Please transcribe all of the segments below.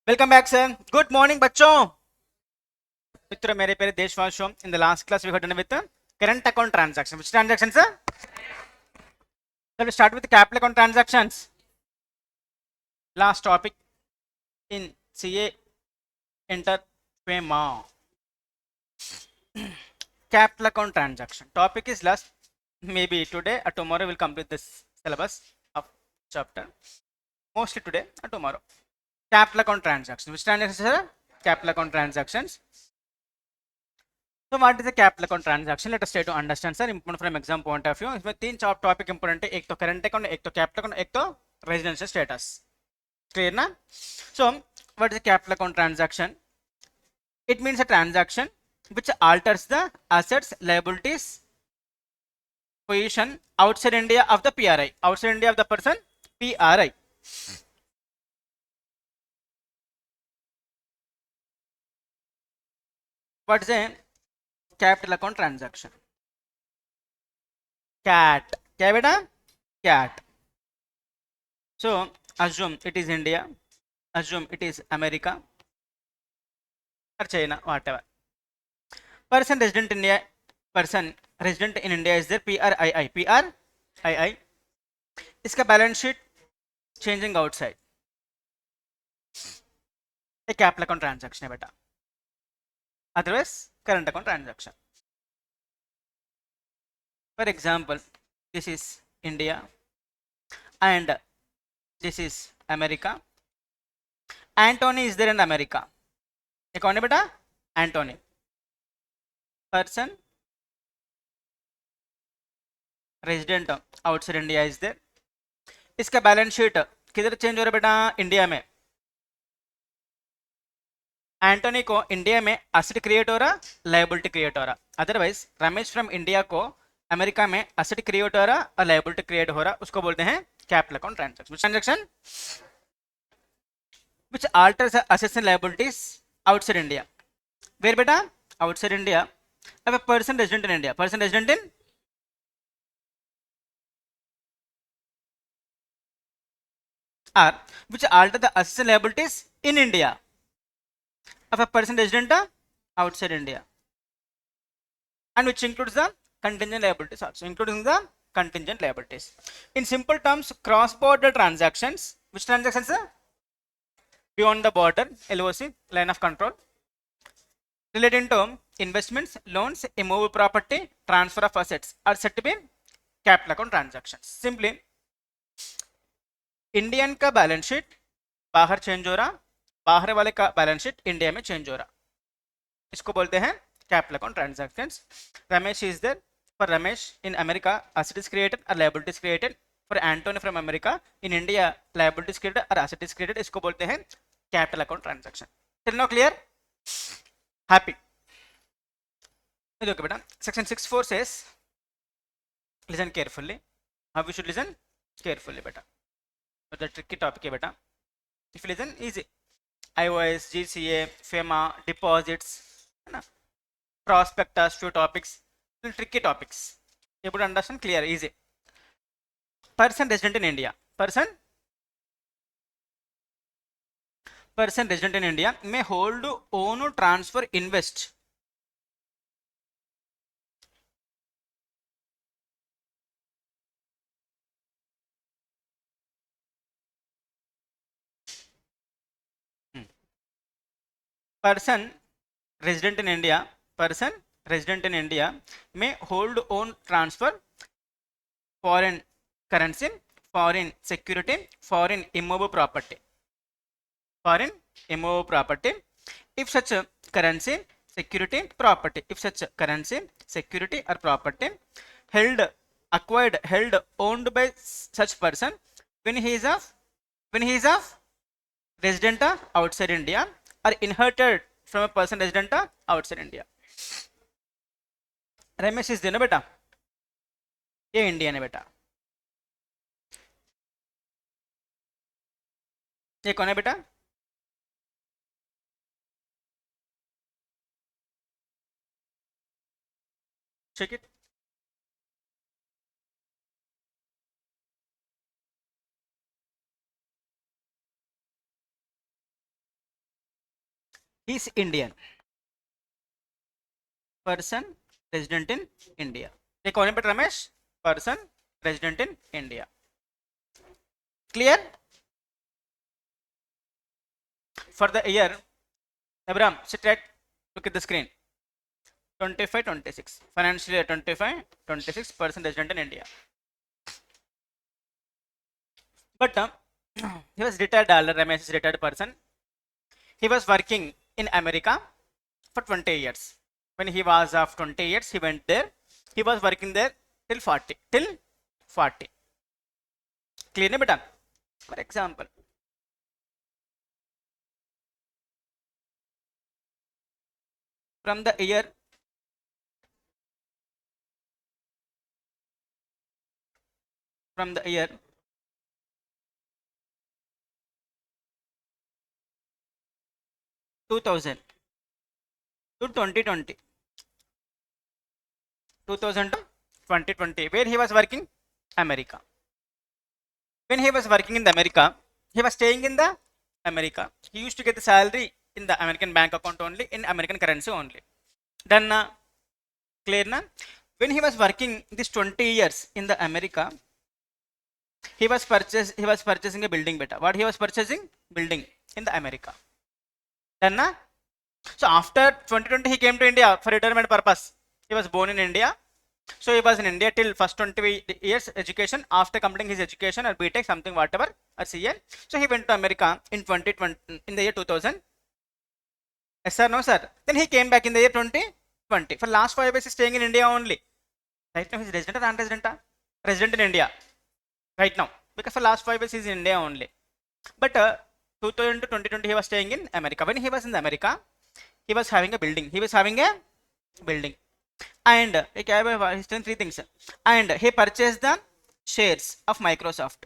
Welcome back sir. Good morning बच्चों. मित्रों मेरे प्यारे देशवासियों, in the last class we had with current account transaction. Which transaction, sir? Let us start with capital account transactions. Last topic in CA enter FEMA. Capital account transaction topic is last. Maybe today or tomorrow we'll complete this syllabus of chapter. Mostly today or tomorrow. Capital account transactions. Which transactions, sir? Capital account transactions. So what is a capital account transaction? Let us try to understand, sir. Important from exam point of view. इसमें तीन topic important है. एक तो current account, एक तो capital account, एक तो residential status. Clear ना? So what is a capital account transaction? It means a transaction which alters the assets, liabilities, position outside India of the PRI. Outside India of the person PRI. What is a capital account transaction? CAAT. क्या बेटा? CAAT. So assume it is India, assume it is America or China, whatever. Person resident in India, person resident in India is there. PRII. इसका balance sheet changing outside. एक capital account transaction है बेटा. Otherwise current account transaction. For example, this is India and this is America. Anthony is there in America. ये कौन है बेटा? Anthony. Person resident outside India is there. इसका balance sheet किधर change हो रहा है बेटा? इंडिया में. एंटोनी को इंडिया में एसेट क्रिएट हो रहा, लायबिलिटी क्रिएट हो रहा. अदरवाइज रमेश फ्रॉम इंडिया को अमेरिका में एसेट क्रिएट हो रहा और लायबिलिटी क्रिएट हो रहा. उसको बोलते हैं capital account transaction. Transaction which alters the assets and liabilities outside India. Where beta? Outside India. Have a person resident in India. Person resident in or which alter the assets and liabilities in India. Of a person resident outside India. And which includes the contingent liabilities also. Including the contingent liabilities. In simple terms, cross-border transactions. Which transactions? Beyond the border, LOC, line of control, relating to investments, loans, immovable property, transfer of assets are said to be capital account transactions. Simply, Indian का balance sheet बाहर change हो रहा, बाहर वाले का balance sheet India में change हो रहा. इसको बोलते हैं capital account transactions. Ramesh is there. For Ramesh in America asset is created or liability is created. For Anthony from America in India liability is created or asset is created. इसको बोलते हैं capital account transaction. Till now clear? Happy? Okay beta. Section 6(4) says, listen carefully. How we should listen carefully beta. But the tricky topic है beta. If you listen easy. IOS, GCA, FEMA, deposits, है ना? Prospectus, few topics, tricky topics. Able to understand clear, easy. Person resident in India. Person resident in India may hold, own, transfer, invest. Person resident in India. Person resident in India may hold, own, transfer foreign currency, foreign security, foreign immovable property. Foreign immovable property. If such a currency, security, property. If such a currency, security or property held, acquired, held, owned by such person when he is of resident outside India or inherited from a person resident outside India. Ramesh इस देना बेटा, ये Indian है बेटा. ये कौन है बेटा? check it. he is Indian. Person resident in India. They call him Ramesh. Person resident in India. Clear? For the year, Abraham, sit right, look at the screen. 25-26. Financial year 25-26, person resident in India. But he was retired dollar, Ramesh is retired person. He was working in America for 20 years. When he was of 20 years, he went there. He was working there till 40. Till 40. Clear, na beta? For example, from the year 2000 to 2020, 2000 to 2020, where he was working America. When he was working in the America, he was staying in the America. He used to get the salary in the American bank account only, in American currency only. Then clear na? When he was working this 20 years in the America, he was purchasing a building beta. What he was purchasing? Building in the America. Then so after 2020 he came to India for retirement purpose. He was born in India. So he was in India till first 20 years education. After completing his education or BTech, something whatever, or CL, so he went to America in 2020, in the year 2000. Yes sir, no sir. Then he came back in the year 2020. For last 5 years he is staying in India only. Right now he is resident or non-resident? Resident in India. Right now. Because for last 5 years he is in India only. But 2000 to 2020 he was staying in America. When he was in America, he was having a building. And he's done 3 things. And he purchased the shares of Microsoft.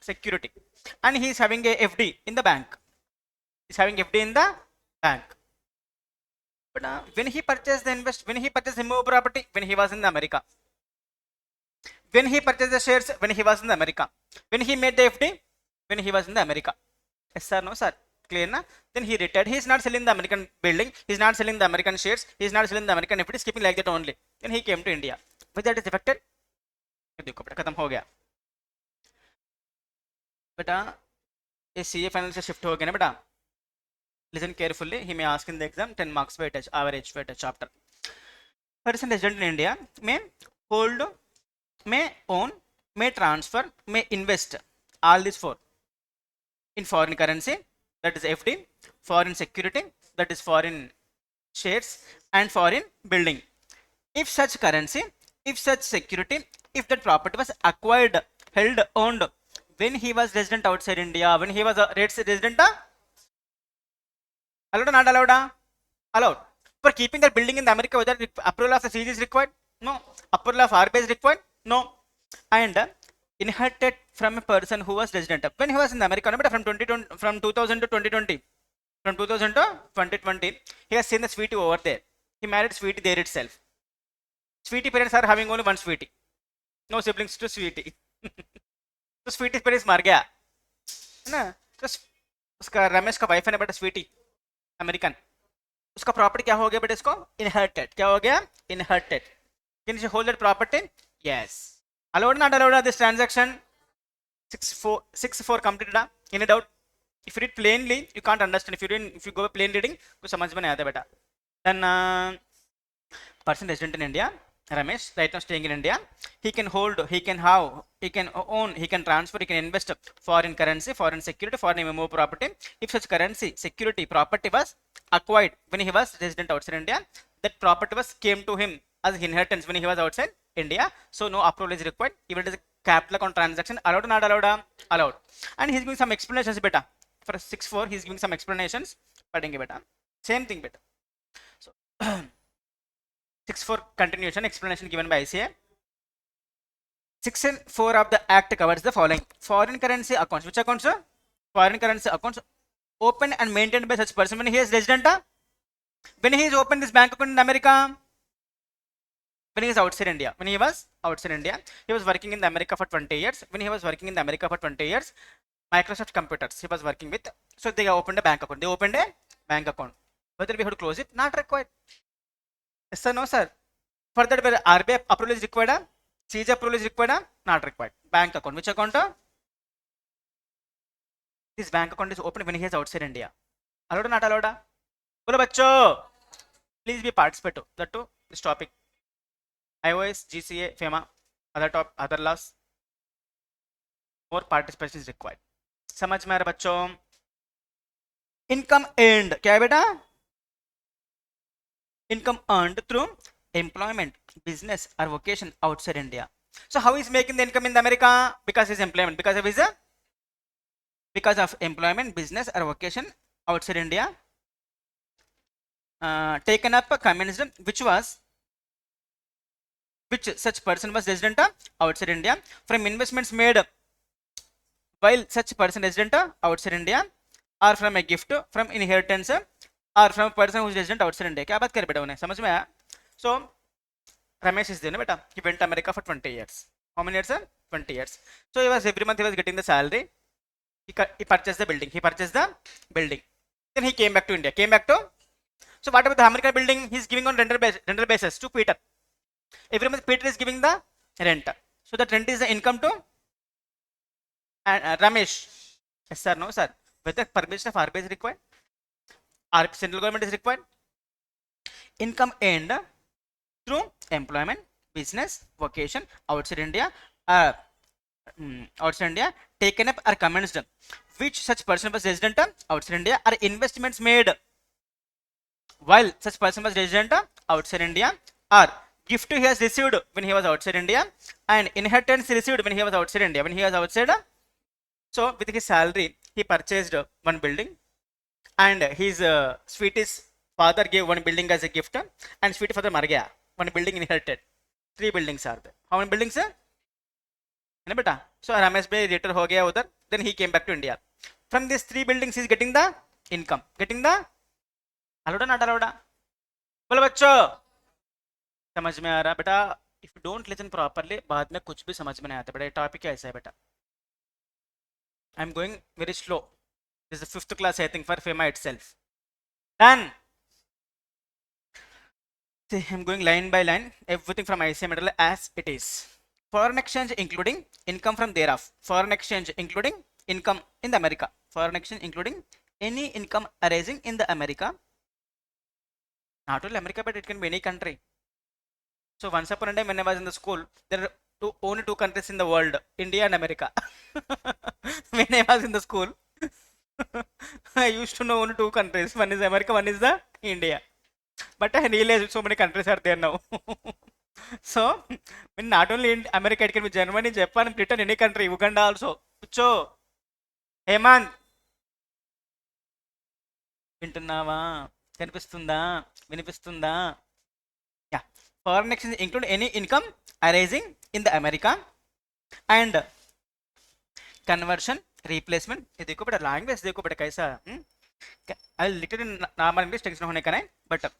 Security. And he is having a FD in the bank. But when he purchased the immovable property, when he was in America. When he purchased the shares, when he was in America. When he made the FD, when he was in the America. Yes sir, no sir. Clear na? Then he retired. He is not selling the American building. He is not selling the American shares. He is not selling the American FD. Skipping like that only. Then he came to India. But that is affected. देखो बेटा खत्म हो गया बेटा ये CA final से shift हो गया ना बेटा. Listen carefully. He may ask in the exam 10 marks weightage, average weightage chapter. Person resident in India may hold, may own, may transfer, may invest. All these 4 in foreign currency, that is FD, foreign security, that is foreign shares, and foreign building. If such currency, if such security, if that property was acquired, held, owned when he was resident outside India, when he was a resident, allowed or not allowed? Allowed. For keeping that building in the America, whether approval of the CG is required? No. Approval of RBI is required? No. And inherited from a person who was resident. When he was in America, from 2000 to 2020, from 2000 to 2020, he has seen the sweetie over there. He married sweetie there itself. Sweetie parents are having only one sweetie. No siblings to sweetie. तो Sweety parents मर गया है ना. तो उसका रमेश का wife है ना बेटा स्वीटी अमेरिकन. उसका प्रॉपर्टी क्या हो गया बेटा? इसको इनहर्टेड. क्या हो गया? इनहर्टेड. Can you hold that property? Yes. Allowed or not allowed this transaction? 6-4 completed. Any doubt? If you read plainly, you can't understand. If you go plain reading, कुछ समझ में नहीं आता बेटा. Then person resident in India, Ramesh, right now staying in India. He can hold, he can have, he can own, he can transfer, he can invest foreign currency, foreign security, foreign immovable property. If such currency, security, property was acquired when he was resident outside India, that property was came to him as inheritance when he was outside India. So no approval is required. Even it is a capital account transaction. Allowed or not allowed? Allowed. And he's giving some explanations beta. For 6-4, he's giving some explanations. Beta. Same thing beta. So 6-4 continuation explanation given by ICA. 6-4 of the Act covers the following: foreign currency accounts. Which accounts? Foreign currency accounts opened and maintained by such person when he is resident. When he is opened this bank account in America. When he is outside India. When he was outside India, he was working in the America for 20 years. When he was working in the America for 20 years, Microsoft computers he was working with. So they opened a bank account. They opened a bank account. Whether we have to close it? Not required. Yes sir, no sir. For that, whether RBI approval is required, CG approval is required, not required. Bank account. Which account? This bank account is opened when he is outside India. Allowed or not allowed? Bolo bachcho. Please be participate. That too. This topic. iOS, GCA, FEMA, other laws. More participation is required. समझ में आ रहा बच्चों? Income earned. क्या है बेटा? Income earned through employment, business or vocation outside India. So how is making the income in America? Because his employment, because of employment, business or vocation outside India. Taken up, commenced, which such person was resident outside India, from investments made while such person resident outside India, or from a gift, from inheritance, or from a person who is resident outside India. क्या बात कर बेटा उन्हें समझ में आया? So Ramesh is there, no beta. He went to America for 20 years. How many years? 20 years. So every month he was getting the salary. He purchased the building. Then he came back to India. So what about the American building? He's giving on rental basis to Peter. Every month Peter is giving the rent. So that rent is the income to Ramesh. Yes sir, no sir. Whether permission of RBI is required, central government is required. Income earned through employment, business, vocation outside India, taken up or commenced, which such person was resident outside India, or investments made while such person was resident outside India, or gift he has received when he was outside India, and inheritance received when he was outside India. When he was outside, so with his salary he purchased one building, and his sweetest father gave one building as a gift, and sweet father mar gaya, one building inherited. 3 buildings are there. How many buildings है ना बेटा? So Ramesh bhai later हो गया उधर. Then he came back to India. From these 3 buildings he is getting the income. Getting the allowed not allowed? बोलो बच्चों समझ में आ रहा बेटा? If you don't listen properly, बाद में कुछ भी समझ में नहीं आता बेटा. ये टॉपिक ऐसा है बेटा. I'm going very slow. This is the 5th class I think for FEMA itself. Done. See, I'm going line by line. Everything from ICA material as it is. Foreign exchange including income from thereof. Foreign exchange including income in the America. Foreign exchange including any income arising in the America. Not only America, but it can be any country. So once upon a time when I was in the school, there are only 2 countries in the world, India and America. When I was in the school, I used to know only 2 countries. One is America, one is the India. But I realized so many countries are there now. So, when not only in America, it can be Germany, Japan, Britain, any country, Uganda also. So, Hemant, వింటున్నావా? కనిపిస్తుందా? వినిపిస్తుందా? Yeah. Foreign exchange include any income arising in the America, and conversion, replacement. ये देखो बेटा language देखो बेटा कैसा. I'll literally normal English tension होने का नहीं, but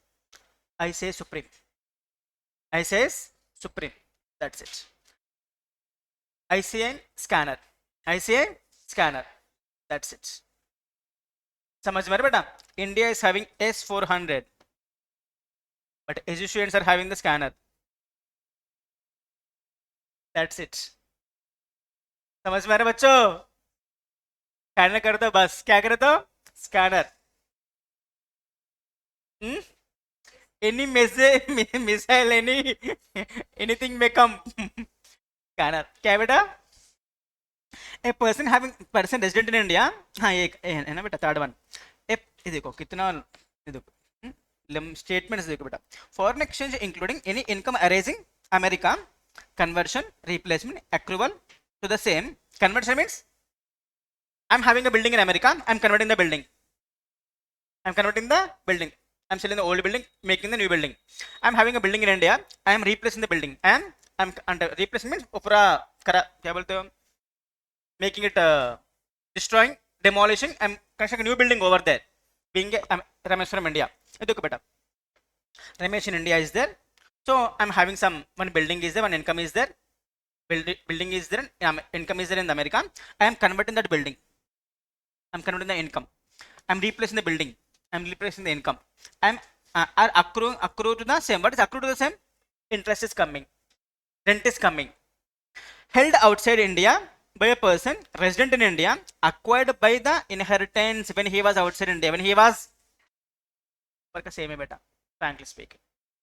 I say supreme. I says supreme. That's it. ICA scanner. ICA scanner. That's it. समझ में बेटा? India is having S400, but ASU students are having the scanner. That's it. समझ में आ रहा बच्चों? स्कैनर कर दो बस. क्या कर दो? Scanner. Any missile, anything may come. Scanner. क्या है बेटा? A person resident in India. हाँ ये है ना बेटा third one. ये देखो कितना ये देखो statements देखो बेटा. Foreign exchange including any income arising America, conversion, replacement, accrual to the same. Conversion means I'm having a building in America. I'm converting the building. I'm selling the old building, making the new building. I'm having a building in India. I am replacing the building, and I'm replacing means ऊपरा करा क्या बोलते हो? Making it destroying, demolishing. I'm constructing a new building over there. Being Ramesh from India. देखो बेटा, Ramesh in India is there. So I'm having one building is there, one income is there. Building is there, income is there in America. I am converting that building. I'm converting the income. I'm replacing the building. I'm replacing the income. I'm are accrue to the same. What is accrue to the same? Interest is coming. Rent is coming. Held outside India by a person resident in India, acquired by the inheritance when he was outside India. When he was same beta. Frankly speaking.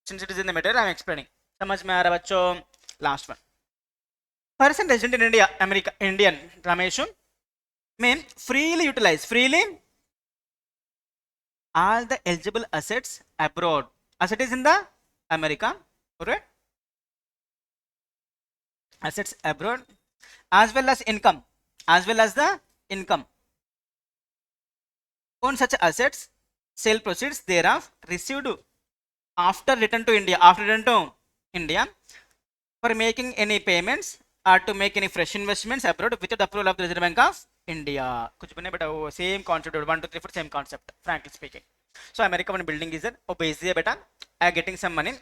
Since it is in the matter, I'm explaining. समझ में आ रहा बच्चों? Last one. Person resident in India, America, Indian, Rameshu, may freely utilize all the eligible assets abroad. Asset is in the America, correct? Assets abroad, as well as income, as well as the income. On such assets, sale proceeds thereof received after return to India, for making any payments or to make any fresh investments abroad without approval of the Reserve Bank of India. कुछ भी नहीं बेटा, same concept, 1 2 3 4 same concept, frankly speaking. So America one building is there, basically beta, I am getting some money.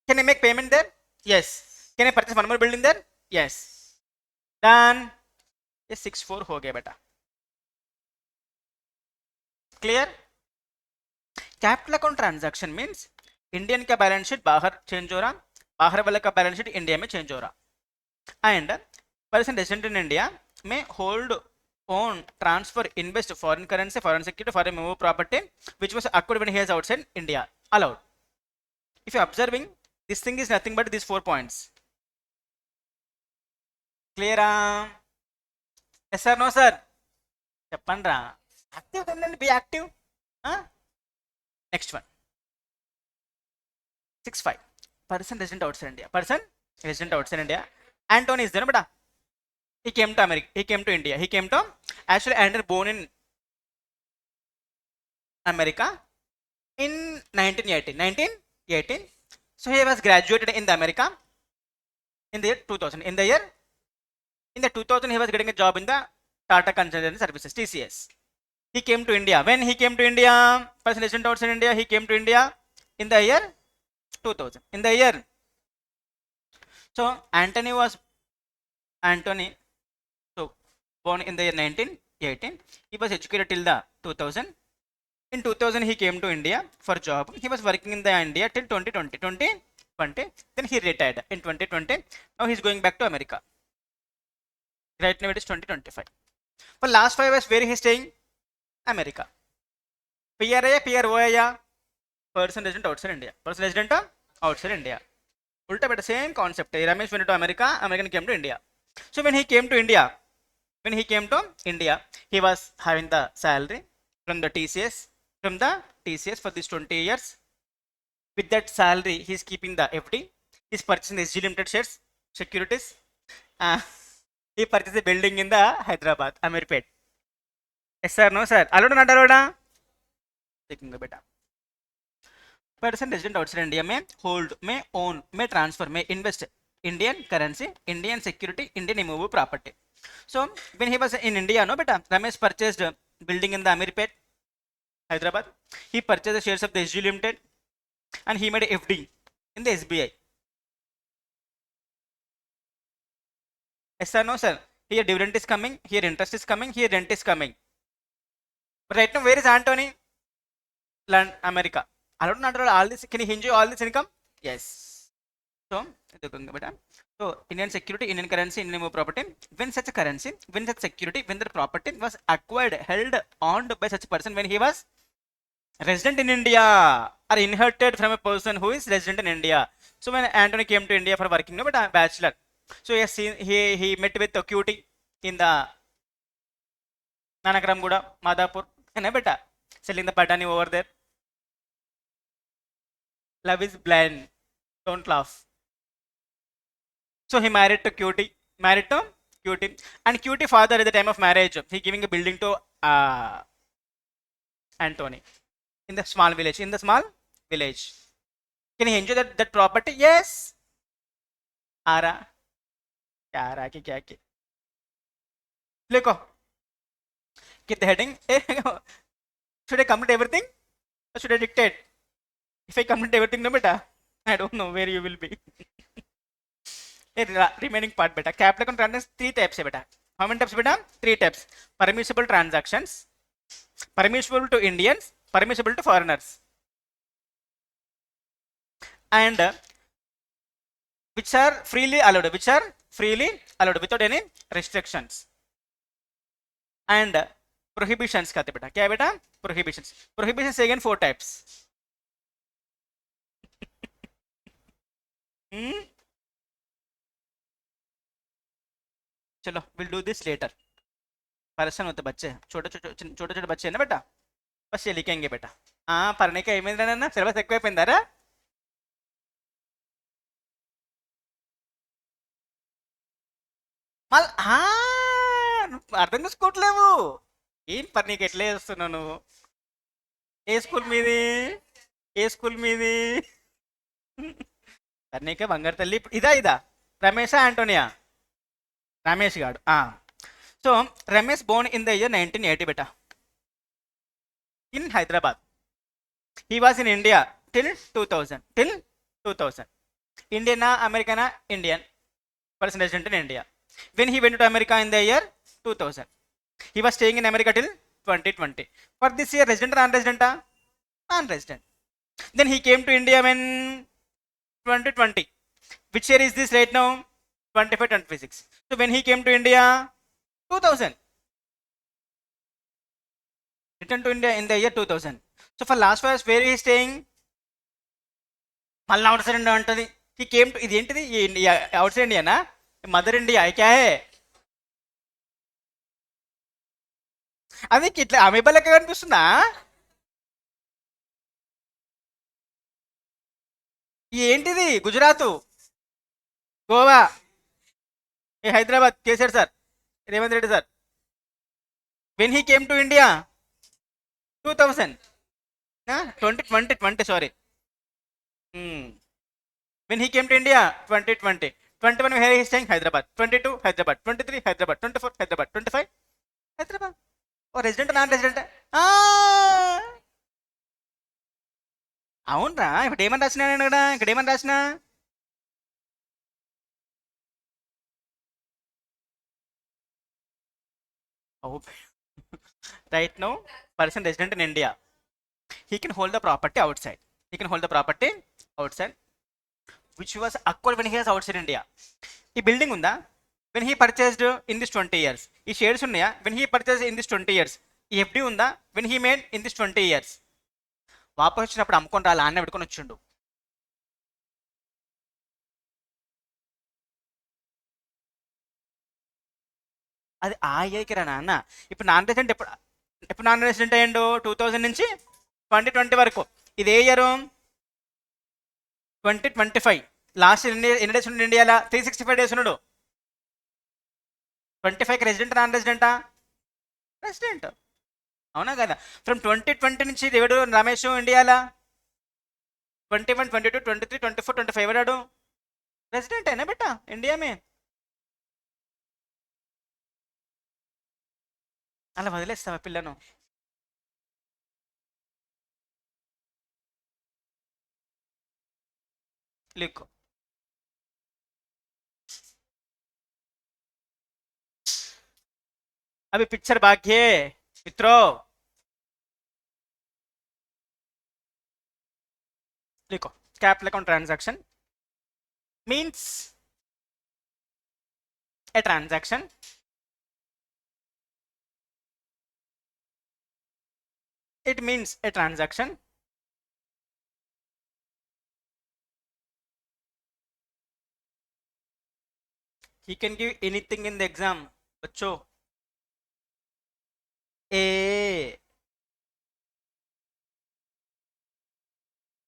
Can I make payment there? Yes. Can I purchase one more building there? Yes. Done. ये 6-4 हो गया बेटा. Clear? Capital account transaction means Indian का balance sheet बाहर change हो रहा, बाहर वाले का बैलेंस शीट इंडिया में चेंज हो रहा. And person resident in India में hold own, transfer, invest foreign currency, foreign security, foreign move property which was acquired when he is outside India. Allowed. If you are observing, this thing is nothing but these 4 points. Clear? Yes sir, no sir? Chappandra. Active, then be active. Next one. 6-5. Person resident outside India. Person resident outside India. Anthony is there, beta. He came to America. He came to India. He came to actually Anthony born in America in 1918. So he was graduated in the America in the year 2000. In the 2000 he was getting a job in the Tata Consultancy Services, TCS. He came to India. When he came to India, person resident outside India, he came to India in the year 2000. In the year. So Anthony, so born in the year 1918. He was educated till the 2000. In 2000 he came to India for job. He was working in the India till 2020. Then he retired in 2020. Now he is going back to America. Right now it is 2025. For last 5 years where he is staying? America. PR person resident outside India. Person resident outside India. Ulta but same concept. Ramesh went to America. American came to India. So when he came to India, he was having the salary from the TCS for these 20 years. With that salary, he is keeping the FD. He is purchasing the SG Limited shares, securities. He purchased a building in the Hyderabad, Amirpet. Yes sir, no sir. Allowed or not allowed? Taking the beta. Person resident outside India may hold, may own, may transfer, may invest Indian currency, Indian security, Indian immovable property. So when he was in India, no beta, Ramesh purchased a building in the Amirpet, Hyderabad. He purchased the shares of the SG Limited and he made a FD in the SBI. Yes sir, no sir. Here dividend is coming, here interest is coming, here rent is coming. But right now where is Anthony? Land America. Allowed not all this. Can he enjoy all this income? Yes. So Indian security, Indian currency, Indian property. When such a currency, when such security, when the property was acquired, held, owned by such a person when he was resident in India or inherited from a person who is resident in India. So when Anthony came to India for working, no, but a bachelor. So he met with the cutie in the Nanakaramguda, Madhapur, and beta selling the patani over there. Love is blind. Don't laugh. So he married to cutie. And cutie father at the time of marriage, he giving a building to Anthony in the small village. Can he enjoy that property? Yes. Ara. Kya. Look. Get the heading. Should I complete everything? Or should I dictate? If I complete everything, no beta, I don't know where you will be. Remaining part beta. Capital account transactions 3 types beta. How many types beta? 3 types. Permissible transactions, permissible to Indians, permissible to foreigners, and which are freely allowed, without any restrictions, and prohibitions कहते बेटा, क्या है बेटा? Prohibitions. Prohibitions again 4 types. चलो, will do this letter. परेशान होते बच्चे, छोटे बच्चे ना बेटा, बस ये लिखेंगे बेटा. పర్ణిక ఏమైందన్న, సిలబస్ ఎక్కువైపోయిందారా? మళ్ళీ అర్థం చేసుకోవట్లేవు. ఏం పర్ణిక ఎట్లా చేస్తున్నావు నువ్వు? ఏ స్కూల్ మీది? పర్ణిక బంగారు తల్లి. ఇదా రమేషా ఆంటోనియా? రమేష్ గాడు. So Ramesh Born in the year 1980 beta, in Hyderabad. He was in India till 2000. Indian, American, Indian. Person resident in India. When he went to America in the year 2000, he was staying in America till 2020. For this year, resident or non-resident? Non-resident. Then he came to India when 2020. Which year is this right now? 25-26. So when he came to India, 2000. Returned to India in the year 2000. So for last year, where he is staying? మళ్ళీ out side India ఉంటుంది. He came to, ఇది ఏంటిది? Out side Indiana? Mother India క్యా హే? అది ఇట్లా amoeba లెక్క కనిపిస్తుందా? ఏంటిది? Gujarat, Goa, Hyderabad, KCR sir, Revanth Reddy sir. When he came to India 2000. 2020, sorry. When he came to India 2020. 21 where he is staying? Hyderabad. 22 Hyderabad. 23 Hyderabad. 24 Hyderabad. 25 Hyderabad. Oh, resident or non-resident? అవునరా. ఇప్పుడు ఏమని రాసినా నేను ఇక్కడ ఏమని రాసినా? Right now, person resident in India, he can hold the property outside. Which was acquired when he was outside India. ఈ building ఉందా? when he purchased in this 20 years. ఈ షేర్స్ ఉన్నాయా? when he purchased in this 20 years. ఈ FD ఉందా? when he made in this 20 years. వాపస్ వచ్చినప్పుడు అమ్ముకొని రాలి, ఆన్న పెట్టుకొని వచ్చిండు. అది ఆ ఇయర్కి రా నాన్న. ఇప్పుడు నాన్ రెసిడెంట్ ఎప్పుడు నాన్ రెసిడెంట్ అయ్యిండు? 2000 నుంచి 2020 వరకు. ఇది ఏ ఇయర్? 2025. లాస్ట్ ఎన్ని డేస్ ఉండి ఇండియాలో? 365 డేస్ ఉన్నాడు. 25కి రెసిడెంట్ నాన్ రెసిడెంటా? రెసిడెంట్. అవునా కదా? ఫ్రమ్ 2020 నుంచి ఎవడు రమేష్ ఇండియాలో? 21, 22, 23, 24, 25 ఎవడాడు? రెసిడెంట్ అయినా బెట్టా ఇండియా మే. అలా వదిలేస్తావా పిల్లను? लिखो. अभी पिक्चर बाकी है मित्रों. लिखो. Capital account transaction means a transaction it means a transaction he can give anything in the exam बच्चों. A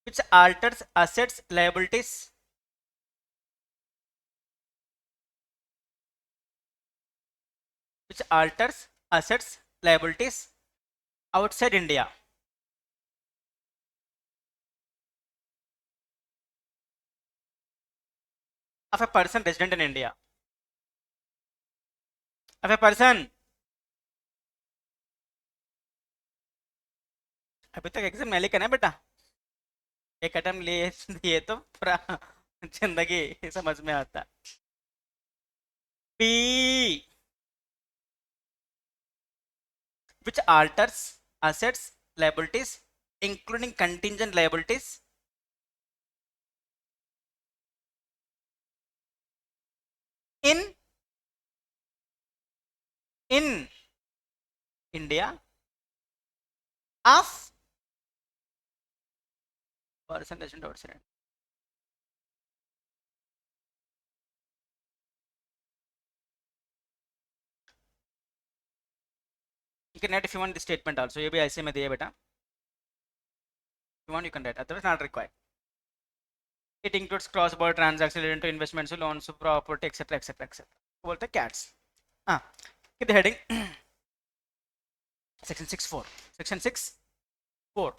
which alters assets liabilities outside India. Of a person resident in India. Of a person. अभी तक exam नहीं लिखा ना बेटा. एक attempt लिए तो पूरा जिंदगी समझ में आता. P which alters assets, liabilities, including contingent liabilities, in India of percentage and outstanding. You can write if you want the statement also. ये भी ऐसे में दिए बेटा. If you want you can write. Otherwise not required. It includes cross-border transactions related to investments, loans, property, etc., etc., etc. बोलते CATs. Keep the heading. Section 6.4. Section 6.4.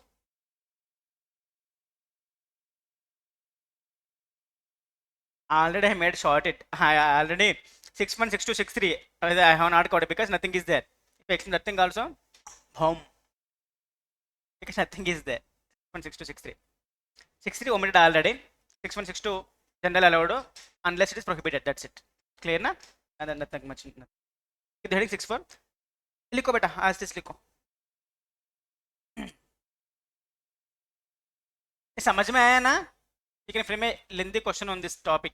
Already I made short it. I already 6.62, 6.3. I have not got it because nothing is there. If I extend nothing also, home. Because nothing is there. 6.62, 6.3. 6.3 omitted already. 6.62 general allowed unless it is prohibited. That's it. Clear na? And then nothing much. The heading 6.4. लिखो बेटा आज this लिखो. समझ में आया ना? You can frame a lengthy question on this topic.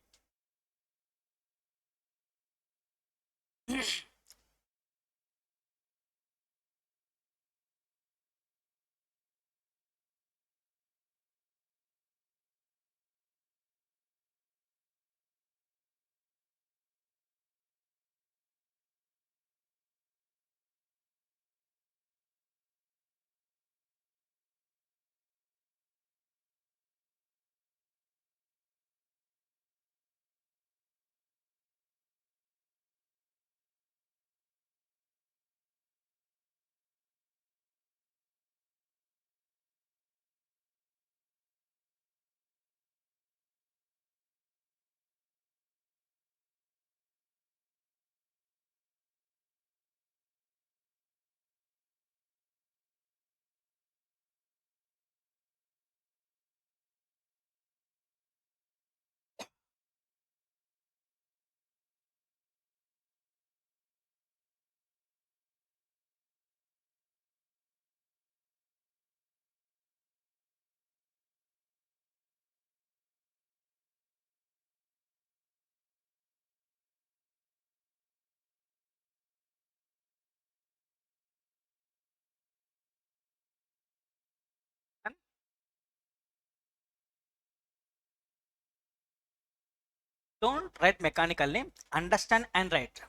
Don't write mechanically. Understand and write.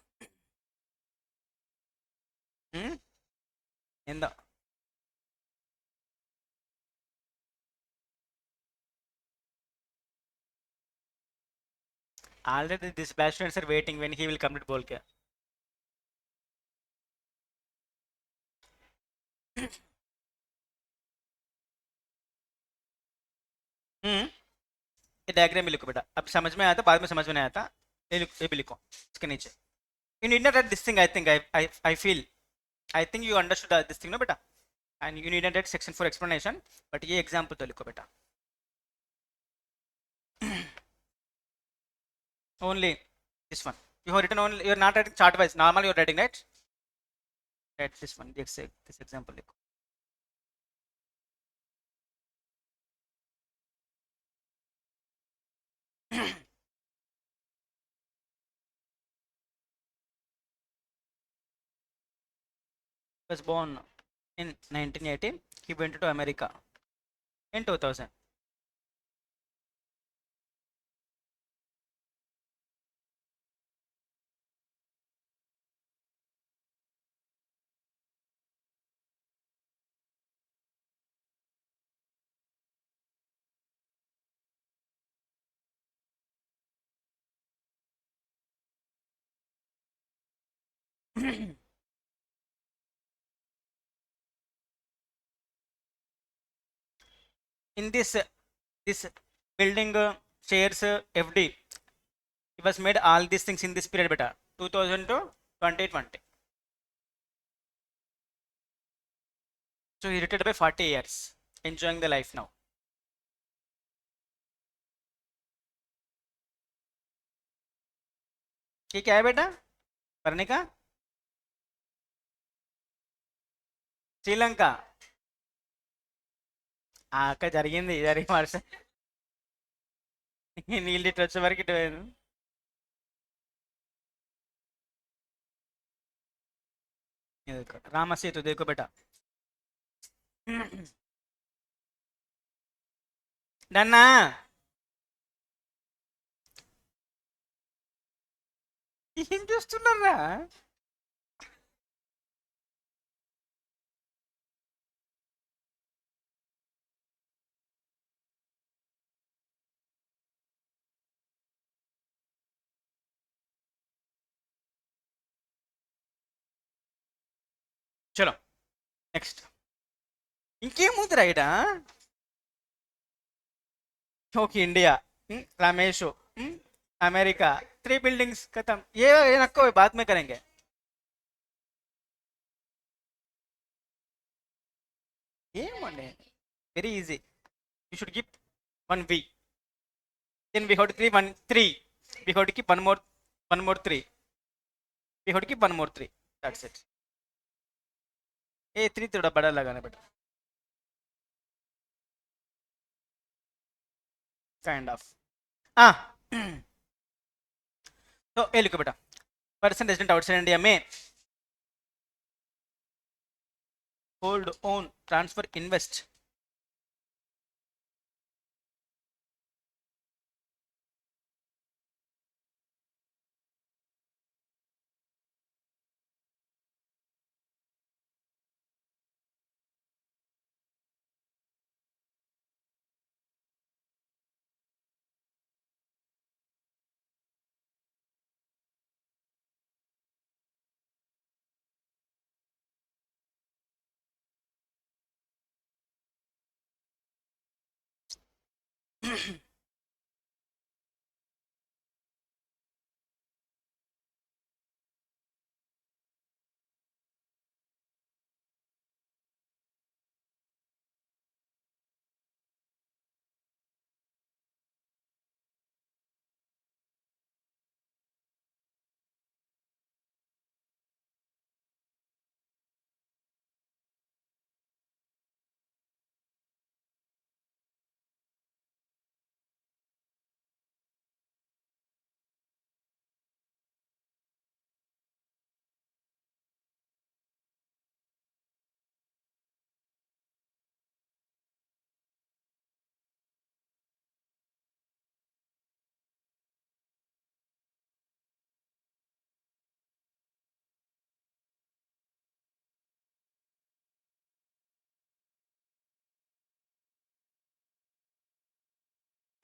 In the already this batch students are waiting when he will complete bolke. ये diagram भी लिखो बेटा. अब समझ में आया था, बाद में समझ में नहीं आया था. ये भी लिखो इसके नीचे. You need not write this thing. I think I feel. I think you understood this thing, no beta. And you need not write section 4 explanation. But ये example तो लिखो बेटा. Only this one. You have written only. You are not writing chart wise. Normal you are writing, right? Write this one. This example लिखो. Was born in 1980. He went to America in 2000. In this building shares FD, he was made all these things in this period beta 2000 to 2020. So he retired by 40 years, enjoying the life now. ये क्या है बेटा पढ़ने का? श्रीलंका. ఆ అక్క జరిగి వర్షం నీళ్ళు ఇట్లా వచ్చే వరకు ఇటు పోయాను. ये देखो रामा सेतु देखो बेटा. डन्ना ఏం చూస్తున్నారా? చలో నెక్స్ట్. ఇంకేముందిరా ఇడ? Okay India, Ramesh, America, 3 buildings खत्म. ये रखो बाद में करेंगे. ఏమండి very easy. You should give 1 V, then we have to keep 1 3, we have to keep one more 3, we have to keep one more 3, that's it. ये 3 थोड़ा बड़ा लगाना बेटा, काइंड ऑफ. हाँ तो ये लिखो बेटा, पर्सन रेजिडेंट आउटसाइड इंडिया में hold own transfer invest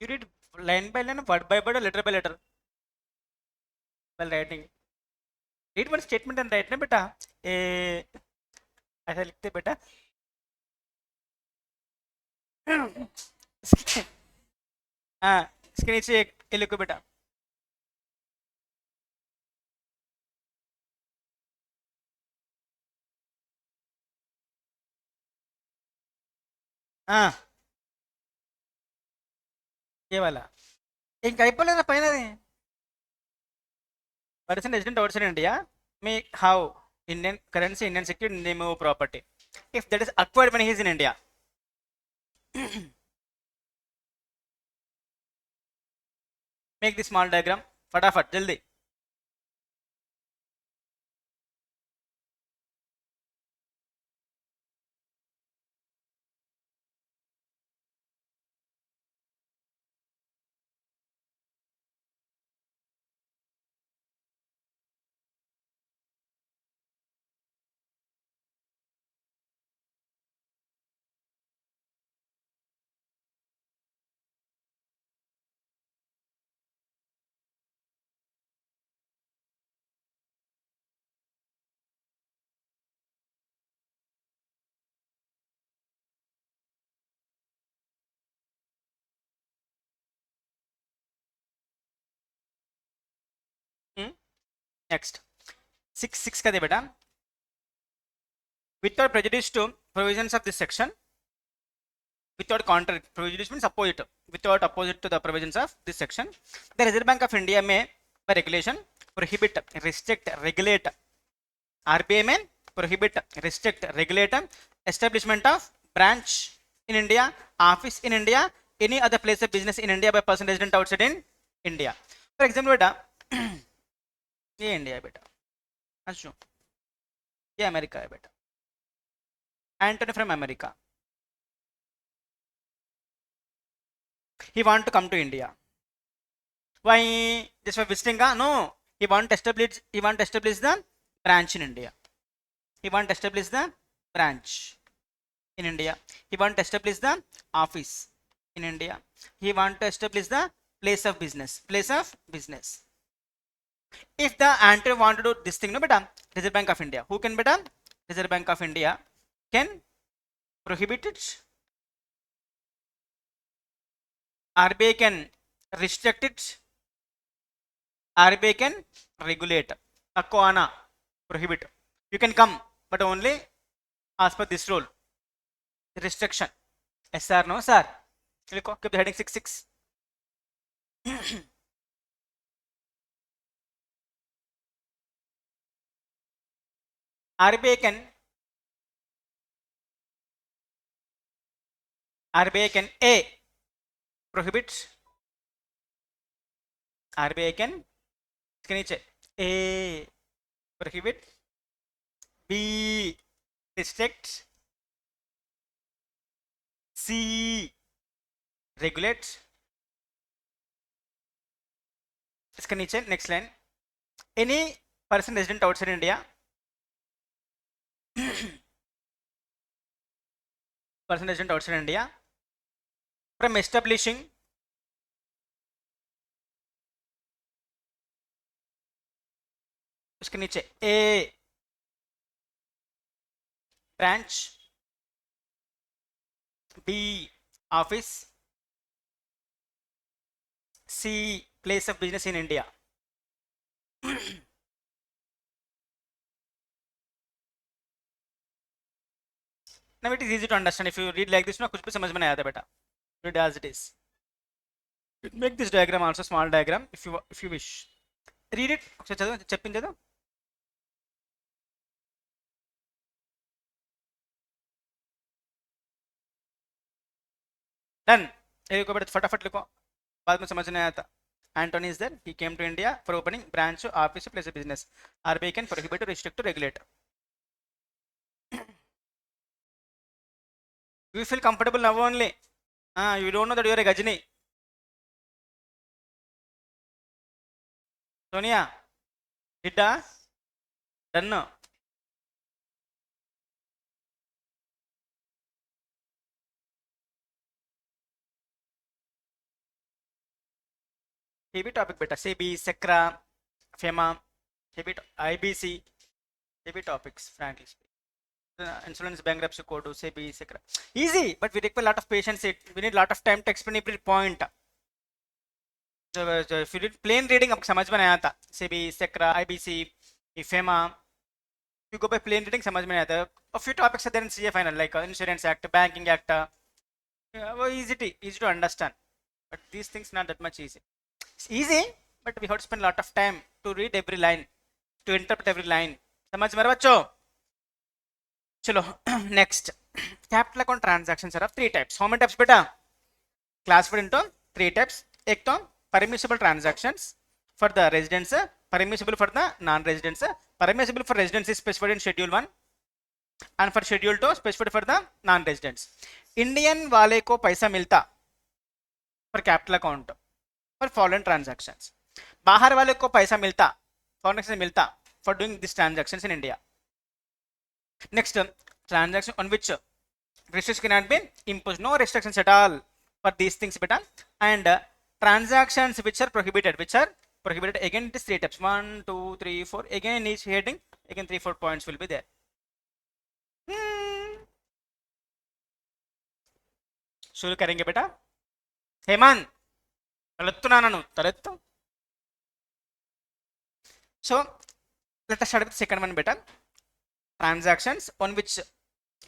you read line by line, word by word, or letter by letter while writing. read one statement and write ना बेटा. ए ऐसा लिखते बेटा. हाँ इसके नीचे एक ये लिखो बेटा. हाँ ये वाला ఇంకా అయిపోలేదా పైనది. Person resident outside India may have Indian currency, Indian security, name of property if that is acquired when he is in India. Make the small diagram फटाफट जल्दी. Next 6 का दे बेटा. Without prejudice to provisions of this section, without contrary, prejudice means opposite, without opposite to the provisions of this section, the Reserve Bank of India may by regulation prohibit, restrict, regulate, RBI may prohibit, restrict, regulate establishment of branch in India, office in India, any other place of business in India by person resident outside in India. For example बेटा ये India है बेटा, अच्छा ये America है बेटा, Antony from America, he want to come to India. Why? Just for visiting? No, he want to establish the branch in India. He want to establish the branch in India. He want to establish the office in India. He want to establish the place of business. If the ante want to do this thing, no beta, Reserve Bank of India, who can beta? Reserve Bank of India can prohibit it. RBI can restrict it. RBI can regulate. Akwana prohibit. You can come, but only as per this rule. Restriction. Yes sir, no sir. Keep the heading 6.6. RBI can A prohibit. RBI can A prohibit, B restrict, C regulate. इसके नीचे next line, any person resident outside India, person resident outside India from establishing उसके नीचे A branch, B office, C place of business in India. Now it is easy to understand. If you read like this, ना कुछ भी समझ में नहीं आता बेटा. Read as it is. Make this diagram also small diagram if you wish. Read it. ఒకసారి చదువు, చెప్పింది చదువు. Done. देखो बेटा फटाफट लिखो, बाद में समझ नहीं आता. Anthony is there. He came to India for opening branch, office, place of business. RBI can prohibit, restrict, to regulate. You feel comfortable now only. You don't know that you are a Gajini. Sonia, Hidda, done. Heavy topic beta. CB, SECRA, FEMA, heavy IBC, heavy topics, frankly speaking. Insurance, bankruptcy code, CB, SECRA. Easy, but we require a lot of patience. We need a lot of time to explain every point. So if you did plain reading, आपको समझ में नहीं आता. CB, SECRA, IBC, FEMA. You go by plain reading, समझ में नहीं आता. A few topics are there in CA final, like Insurance Act, Banking Act. Easy to understand. But these things not that much easy. It's easy, but we have to spend a lot of time to read every line, to interpret every line. समझ में बच्चों? चलो next. Capital account transactions are of 3 types. How many types बेटा? Classified into 3 types. एक तो permissible transactions for the residents, permissible for the non-residents. Permissible for residents is specified in Schedule 1, and for Schedule 2 specified for the non-residents. Indian वाले को पैसा मिलता for capital account for foreign transactions. बाहर वाले को पैसा मिलता, foreign exchange मिलता for doing these transactions in India. Next, transaction on which restrictions cannot be imposed. No restrictions at all for these things beta. And transactions which are prohibited, again it is 3 types. 1, 2, 3, 4. Again in each heading, again 3-4 points will be there. शुरू करेंगे बेटा. Hemant तलेत्तु. So let us start with the second one beta. Transactions on which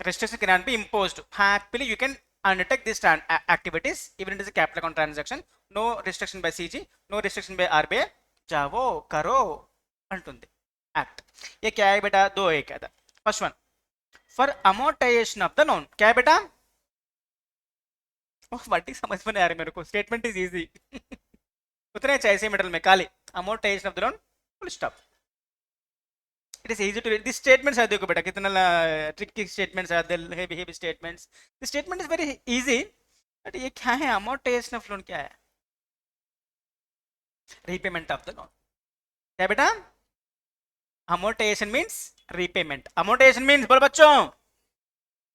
restrictions cannot be imposed. Happily you can undertake these activities even it is a capital account transaction. No restriction by CG, no restriction by RBI. जाओ करो अंटुंदी act. ये क्या है बेटा? 2 एक है. First one, for amortization of the loan. क्या है बेटा? वड्डी समझ में नहीं आ रही मेरे को. Statement is easy. उतने चाहिए 6 मीटर में खाली amortization of the loan full stop. It is easy to read. These statements are देखो बेटा कितना tricky statements are there, heavy statements. The statement is very easy. But ये क्या है? amortization of loan क्या है? Repayment of the loan. क्या बेटा? Amortization means repayment. Amortization means बोलो बच्चों.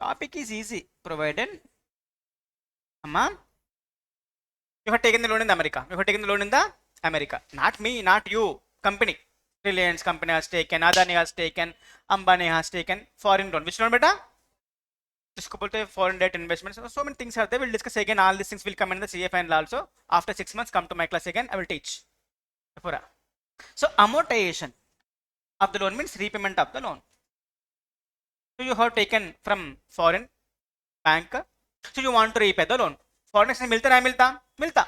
Topic is easy. Provided, Amma, you have taken the loan in the America. You have taken the loan in the America. Not me, not you. Company. Reliance company has taken, Adani has taken, Ambani has taken foreign loan. Which loan beta? जिसको बोलते हैं foreign debt investments. So many things are there. We'll discuss again. All these things will come in the CA final also. After 6 months, come to my class again. I will teach. So amortization of the loan means repayment of the loan. So you have taken from foreign bank. So you want to repay the loan. Foreign exchange मिलता नहीं मिलता? मिलता.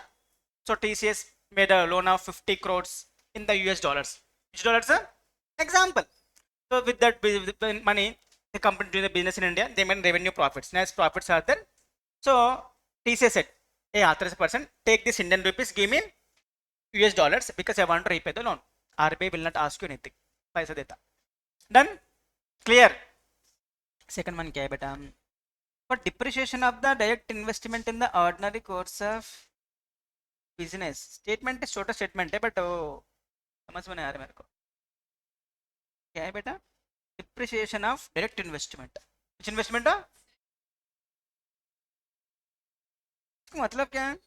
So TCS made a loan of 50 crores in the US dollars. Which dollars? Example. So with that money, the company doing the business in India, they made revenue profits. Nice profits are there. So TCS said, hey, authorized person, take this Indian rupees, give me US dollars because I want to repay the loan. RBI will not ask you anything. पैसा देता. Done? Clear? Second one क्या है बेटा? For depreciation of the direct investment in the ordinary course of business. Statement is छोटा statement है but समझ में नहीं आ रहा मेरे को. क्या है बेटा? Depreciation of direct investment. Which investment? मतलब क्या है?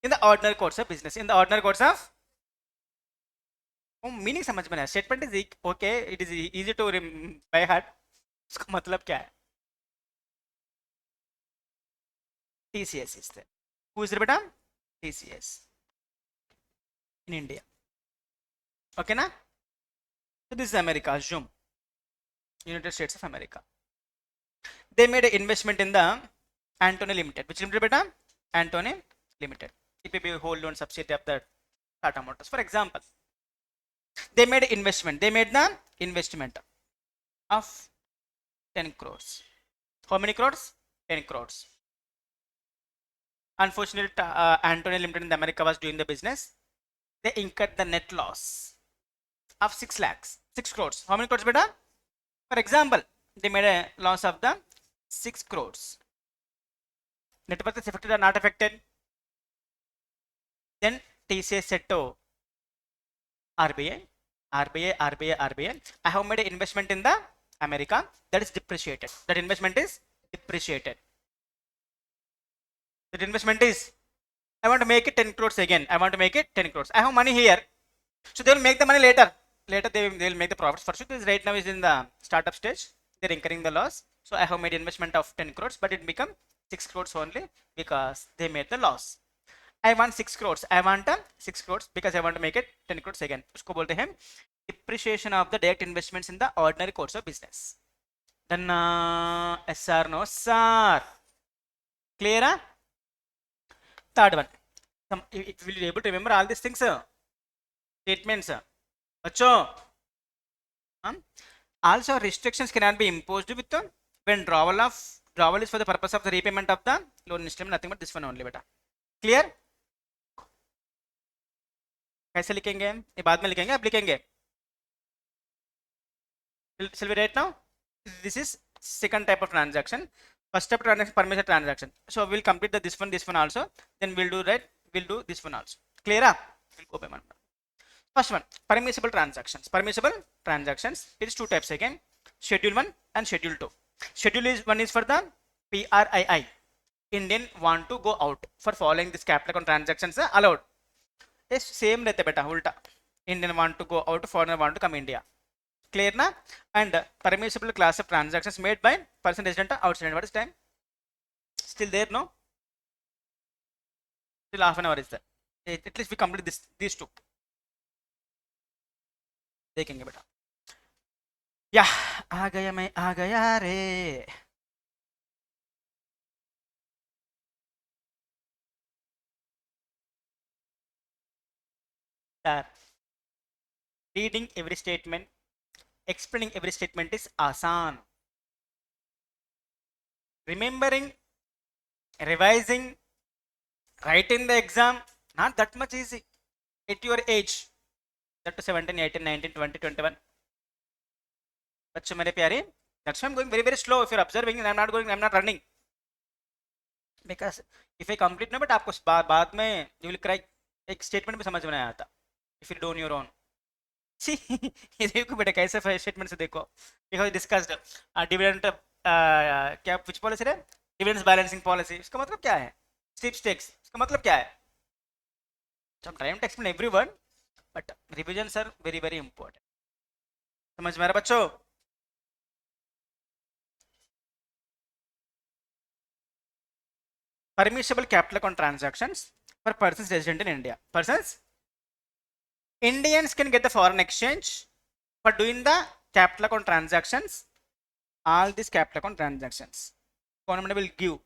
In the ordinary course of business. In the ordinary course of meaning समझ में नहीं. Statement is okay, it is easy to by heart. उसका मतलब क्या है? TCS is there. Who is there बेटा? TCS in India. Okay ना? So this is America. Assume United States of America. They made an investment in the Antony Limited. Which limited beta? Antony Limited. TPP wholly owned subsidiary of the Tata Motors. For example, they made an investment. They made the investment of 10 crores. How many crores? 10 crores. Unfortunately, Antony Limited in the America was doing the business. They incurred the net loss of 6 lakhs. 6 crores. How many crores beta? For example, they made a loss of the 6 crores. Net worth is affected or not affected? Then TCS said to RBI, I have made an investment in the America that is depreciated. That investment is depreciated. That investment is, I want to make it 10 crores again. I want to make it 10 crores. I have money here. So they will make the money later. Later they will make the profits. First, right now is in the startup stage. They're incurring the loss. So I have made investment of 10 crores, but it become 6 crores only because they made the loss. I want 6 crores. I want 6 crores because I want to make it 10 crores again. उसको बोलते हैं depreciation of the direct investments in the ordinary course of business. Then yes or no, sir? Clear? Third one. If you will be able to remember all these things, statements. Achcho. Also, restrictions cannot be imposed with when drawal is for the purpose of the repayment of the loan instrument. Nothing but this one only, beta. Clear? कैसे लिखेंगे? ये बाद में लिखेंगे, अब लिखेंगे. Shall we write now? This is second type of transaction. First type of transaction, permission transaction. So we'll complete this one also. Then we'll do this one also. Clear? We'll go by one. First one, permissible transactions. Permissible transactions. It is two types again. Schedule 1 and Schedule 2. Schedule 1 is for the PRII. Indian want to go out. For following this capital account transactions are allowed. Yes, same रहते बेटा उल्टा. Indian want to go out, foreigner want to come India. Clear na? And permissible class of transactions made by person resident outside. What is time? Still there, no? Still half an hour is there. At least we complete these two. देखेंगे बेटा. या आ गया मैं आ गया रे. Reading every statement, explaining every statement is आसान. remembering, revising, writing the exam, not that much easy at your age. That to 17, 18, 19, 20, 21. बच्चों मेरे प्यारे, that's why I'm going very very slow. If you're observing, I'm not going, I'm not running. Because if I complete ना, but आपको बाद में you will cry. एक statement भी समझ में नहीं आता. If you do on your own. See, ये देखो बेटा कैसे स्टेटमेंट से देखो. We have discussed dividend क्या which policy है? Dividends balancing policy. इसका मतलब क्या है? Sweepstakes stakes. इसका मतलब क्या है? So I'm trying to explain everyone, but revisions are very very important. समझ में आ रहा बच्चों? Permissible capital account transactions for persons resident in India. Persons, Indians can get the foreign exchange for doing the capital account transactions. All these capital account transactions, government will give.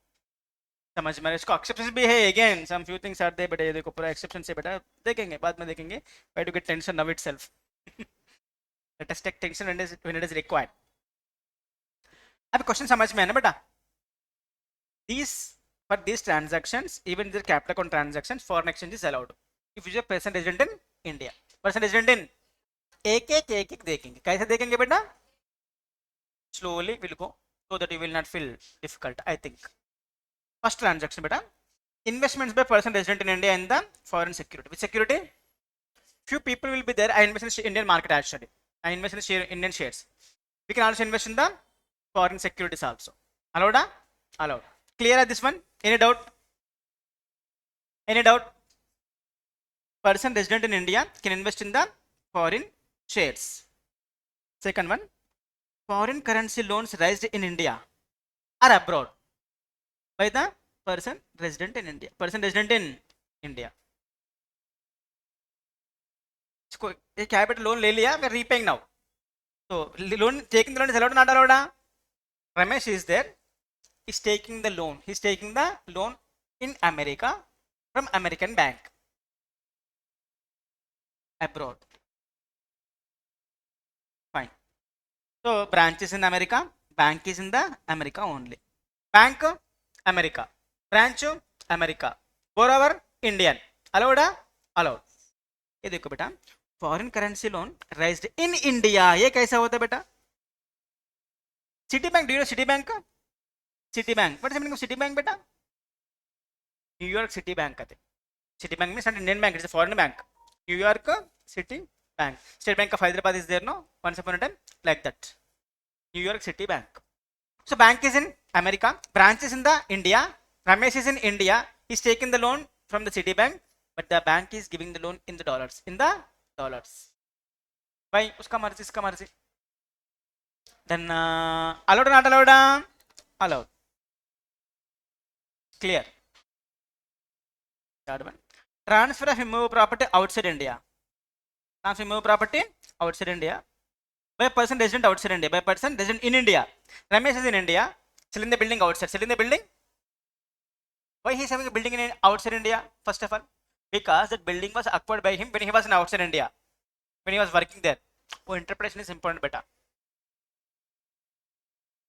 समझ में इसको exception भी है. Again some few things are there, but ये देखो पूरा exception से बेटा देखेंगे, बाद में देखेंगे. Why to get tension now itself. Let us take tension when it is required. अब क्वेश्चन समझ में है ना बेटा? These for these transactions, even the capital account transactions, foreign exchange is allowed if you are person resident in India. Person resident in, एक देखेंगे. कैसे देखेंगे बेटा? Slowly we'll go so that you will not feel difficult. I think first transaction beta, investments by person resident in India in the foreign security. Which security? Few people will be there. I invest in the Indian market actually. I invest in the Indian shares. We can also invest in the foreign securities also. Allowed? Allowed. Clear at this one? Any doubt? Any doubt? Person resident in India can invest in the foreign shares. Second one, foreign currency loans raised in India or abroad by the person resident in India. Person resident in India. इसको ये क्या बेटा, loan ले लिया, we are repaying now. So loan, taking the loan is allowed or not allowed? Ramesh is there. Is taking the loan. He's taking the loan in America from American bank. Abroad. Fine. So branch is in America. Bank is in the America only. Bank America. Branch America. Borrower Indian. Allowed? Allowed. ये देखो बेटा, foreign currency loan raised in India. ये कैसा होता है बेटा? City bank. Do you know city bank? City bank. What is the meaning of city bank बेटा? New York city bank कहते. City bank means not Indian bank, it's a foreign bank. New York city bank. State bank of Hyderabad is there no once upon a time, like that. New York city bank. So bank is in America, branch is in the India. Ramesh is in India. He's taken the loan from the Citibank, but the bank is giving the loan in the dollars. In the dollars. Why? उसका मर्जी, इसका मर्जी. Then allowed or not allowed? Allowed. Clear. Third one. Transfer of immovable property outside India. Transfer of immovable property outside India by a person resident outside India. By a person resident in India. Ramesh is in India, selling the building outside. Selling the building? Why he is having a building in outside India? First of all, because that building was acquired by him when he was in outside India, when he was working there. Oh, interpretation is important, beta.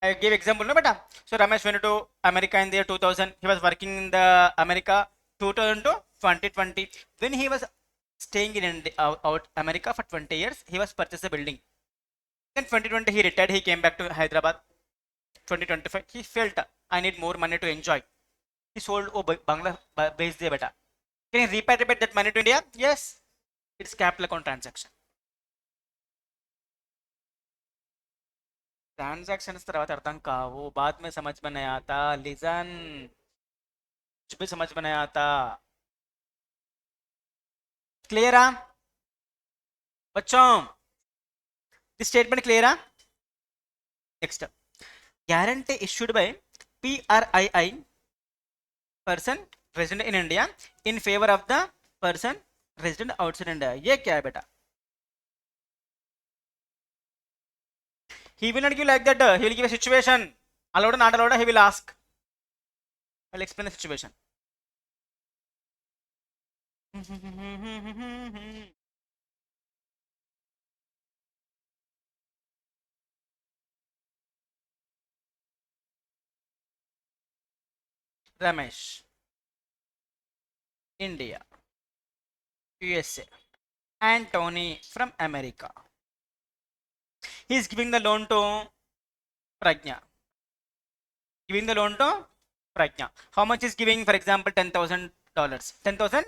I gave example, no, beta. So Ramesh went to America in the year 2000. He was working in the America 2000 to 2020. When he was staying in India, out America for 20 years, he was purchased a building. Then 2020 he retired. He came back to Hyderabad. 2025 he felt I need more money to enjoy. He sold Bangla base there beta. Can he repatriate that money to India? Yes. It's capital account transaction. Transactions तरह अर्थं का वो बाद में समझ में नहीं आता. Listen, कुछ भी समझ में नहीं आता. Clear आ बच्चों? This statement clear uh? Next, guarantee issued by PRII, person resident in India, in favor of the person resident outside India. ये क्या है बेटा? He will not give like that. He will give a situation. Allowed or not allowed? He will ask. I'll explain the situation. Ramesh, India, USA. Anthony from America. He is giving the loan to Pragna. Giving the loan to Pragna. How much is giving? For example, $10,000. 10,000.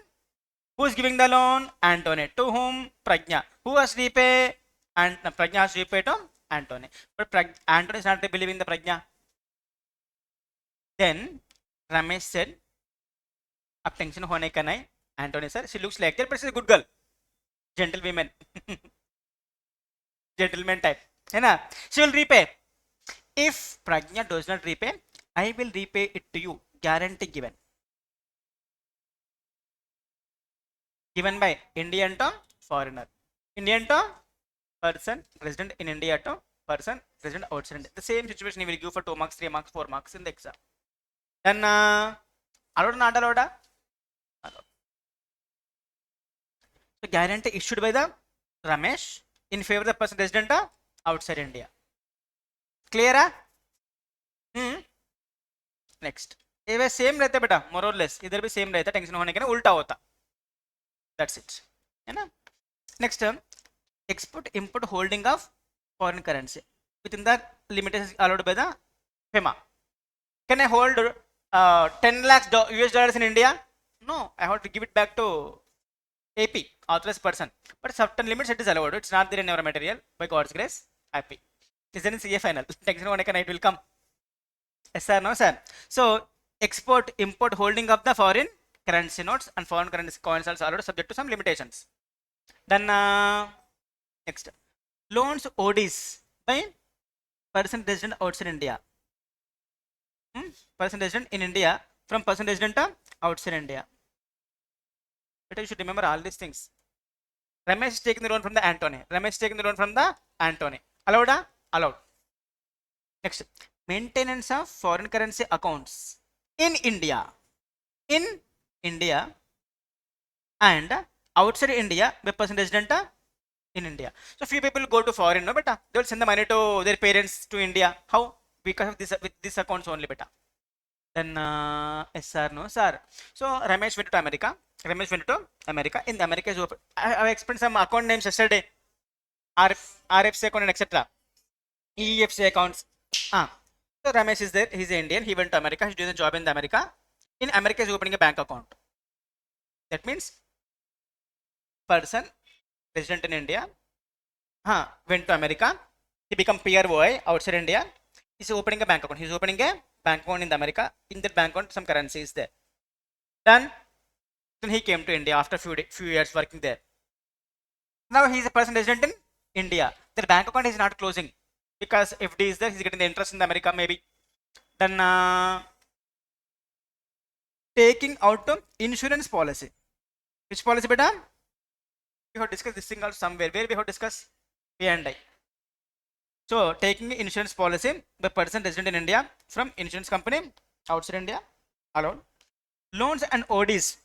Who is giving the loan? Anthony. To whom? Pragna. Who has repay? And Pragna has repay to Anthony. But Anthony is not believing the Pragna. Then Ramesh said, "Ab tension hone ka nahi." Anthony sir, she looks like that, but she's a good girl, gentlewoman, gentleman type. है ना? She will repay. If Pragna does not repay, I will repay it to you. Guarantee given. Given by Indian to foreigner. Indian to person resident in India to person resident outside India. The same situation you will give for 2 marks, 3 marks, 4 marks in the exam. Then allowed not allowed? Allowed. So guarantee issued by the Ramesh in favor of the person resident outside India. Clear? Next. ये वे same रहते बेटा, more or less इधर भी same रहता, tension होने के ना उल्टा होता. That's it. है ना? Next term, export import holding of foreign currency within the limitations allowed by the FEMA. Can I hold 10 lakhs US dollars in India? No, I have to give it back to AP, authorized person. But certain limits it is allowed. It's not there in our material. By God's grace, happy. Is there in CA final? Tension one it will come. Yes sir, no sir. So export import holding of the foreign currency notes and foreign currency coins also allowed subject to some limitations. Then next, loans ODs by person resident outside India. Person resident in India from person resident outside India. But you should remember all these things. Ramesh is taking the loan from the Anthony. Ramesh is taking the loan from the Anthony. Allowed? Allowed. Next, maintenance of foreign currency accounts in India. In India and outside India by person resident in India. So few people go to foreign, no beta. They will send the money to their parents to India. How? Because of this, with these accounts only beta. Then yes sir, no sir. So Ramesh went to America. Ramesh went to America. In the America is open. I explained some account names yesterday. RFC account and etc. EFC accounts. So Ramesh is there. He's Indian. He went to America. He's doing a job in the America. In America, he's opening a bank account. That means person resident in India went to America. He become PROI outside India. He's opening a bank account. He's opening a bank account in the America. In that bank account, some currency is there. Then he came to India after few years working there. Now he's a person resident in India. Their bank account is not closing because FD is there. He's getting the interest in the America maybe. Then taking out the insurance policy. Which policy beta? We have discussed this thing also somewhere. Where we have discussed P&I. So taking insurance policy by person resident in India from insurance company outside India allowed. Loans and ODs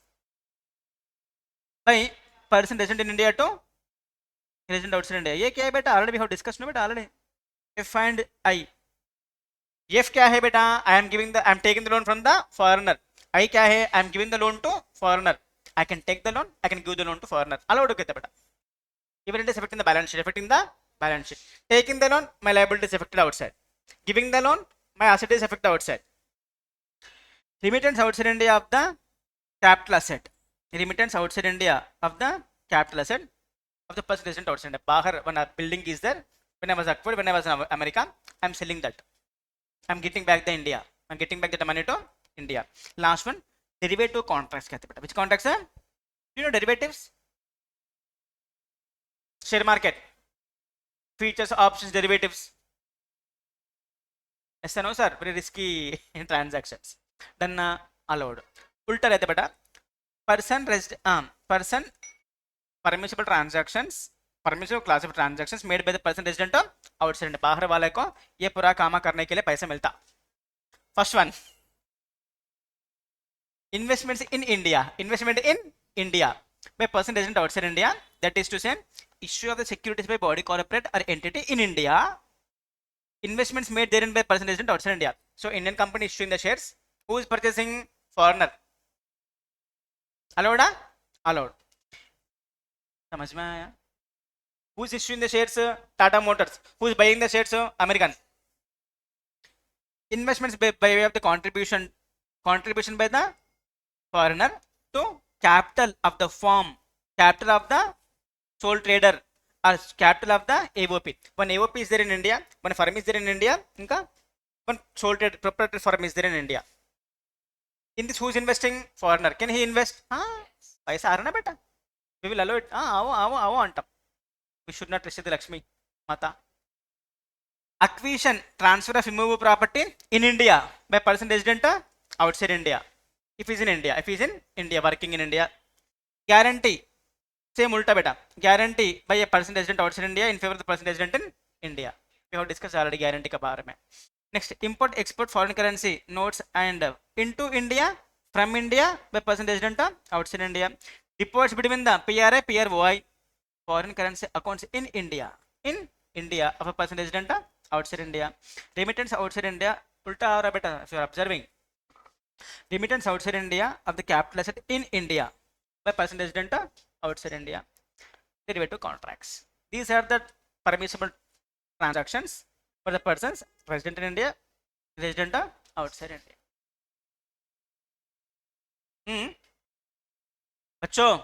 by person resident in India to resident outside India. ये क्या है बेटा? Already we have discussed no बेटा already. F and I. F क्या है बेटा? I am taking the loan from the foreigner. I क्या है? I am giving the loan to foreigner. I can take the loan. I can give the loan to foreigner. Allowed कहते बेटा. Even it is affecting the balance sheet. Affecting the balance sheet. Taking the loan, my liability is affected outside. Giving the loan, my asset is affected outside. Remittance outside India of the capital asset. Remittance outside India of the capital asset of the person resident outside India. Bahar, when a building is there, when I was acquired, when I was in America, I am selling that. I am getting back the India. I am getting back the money to India. Last one, derivative contracts. Which contracts are? You know derivatives? Share market. Features, options, derivatives. Yes or no sir? Very risky transactions. Then allowed. Ulta रहते बेटा. Person permissible transactions, permissible class of transactions made by the person resident outside. बाहर वाले को ये पूरा काम करने के लिए पैसा मिलता. First one. Investments in India. Investment in India by person resident outside India. That is to say, issue of the securities by body corporate or entity in India. Investments made therein by person resident outside India. So Indian company issuing the shares. Who is purchasing? Foreigner. Allowed? Allowed. समझ में आया? Who is issuing the shares? Tata Motors. Who is buying the shares? American. Investments by way of the contribution by the foreigner to capital of the firm, capital of the sole trader, or capital of the AOP. One AOP is there in India, one firm is there in India, one sole trader proprietary firm is there in India. In this, who is investing? Foreigner. Can he invest? Paisa arana beta. We will allow it. Avo antam. We should not receive the Lakshmi Mata. Acquisition, transfer of immovable property in India by person resident outside India. If he is in India, working in India. Guarantee, same ulta beta. Guarantee by a person resident outside India in favor of the person resident in India. We have discussed already guarantee ka baare mein. Next, import, export foreign currency notes and into India, from India by person resident outside India. Deposits between the PRA, PROI, foreign currency accounts in India of a person resident outside India. Remittance outside India, ulta aa raha beta, if you are observing. Remittance outside India of the capital asset in India by person resident outside India. Derivative contracts. These are the permissible transactions for the persons resident in India, resident outside India. Bachcho,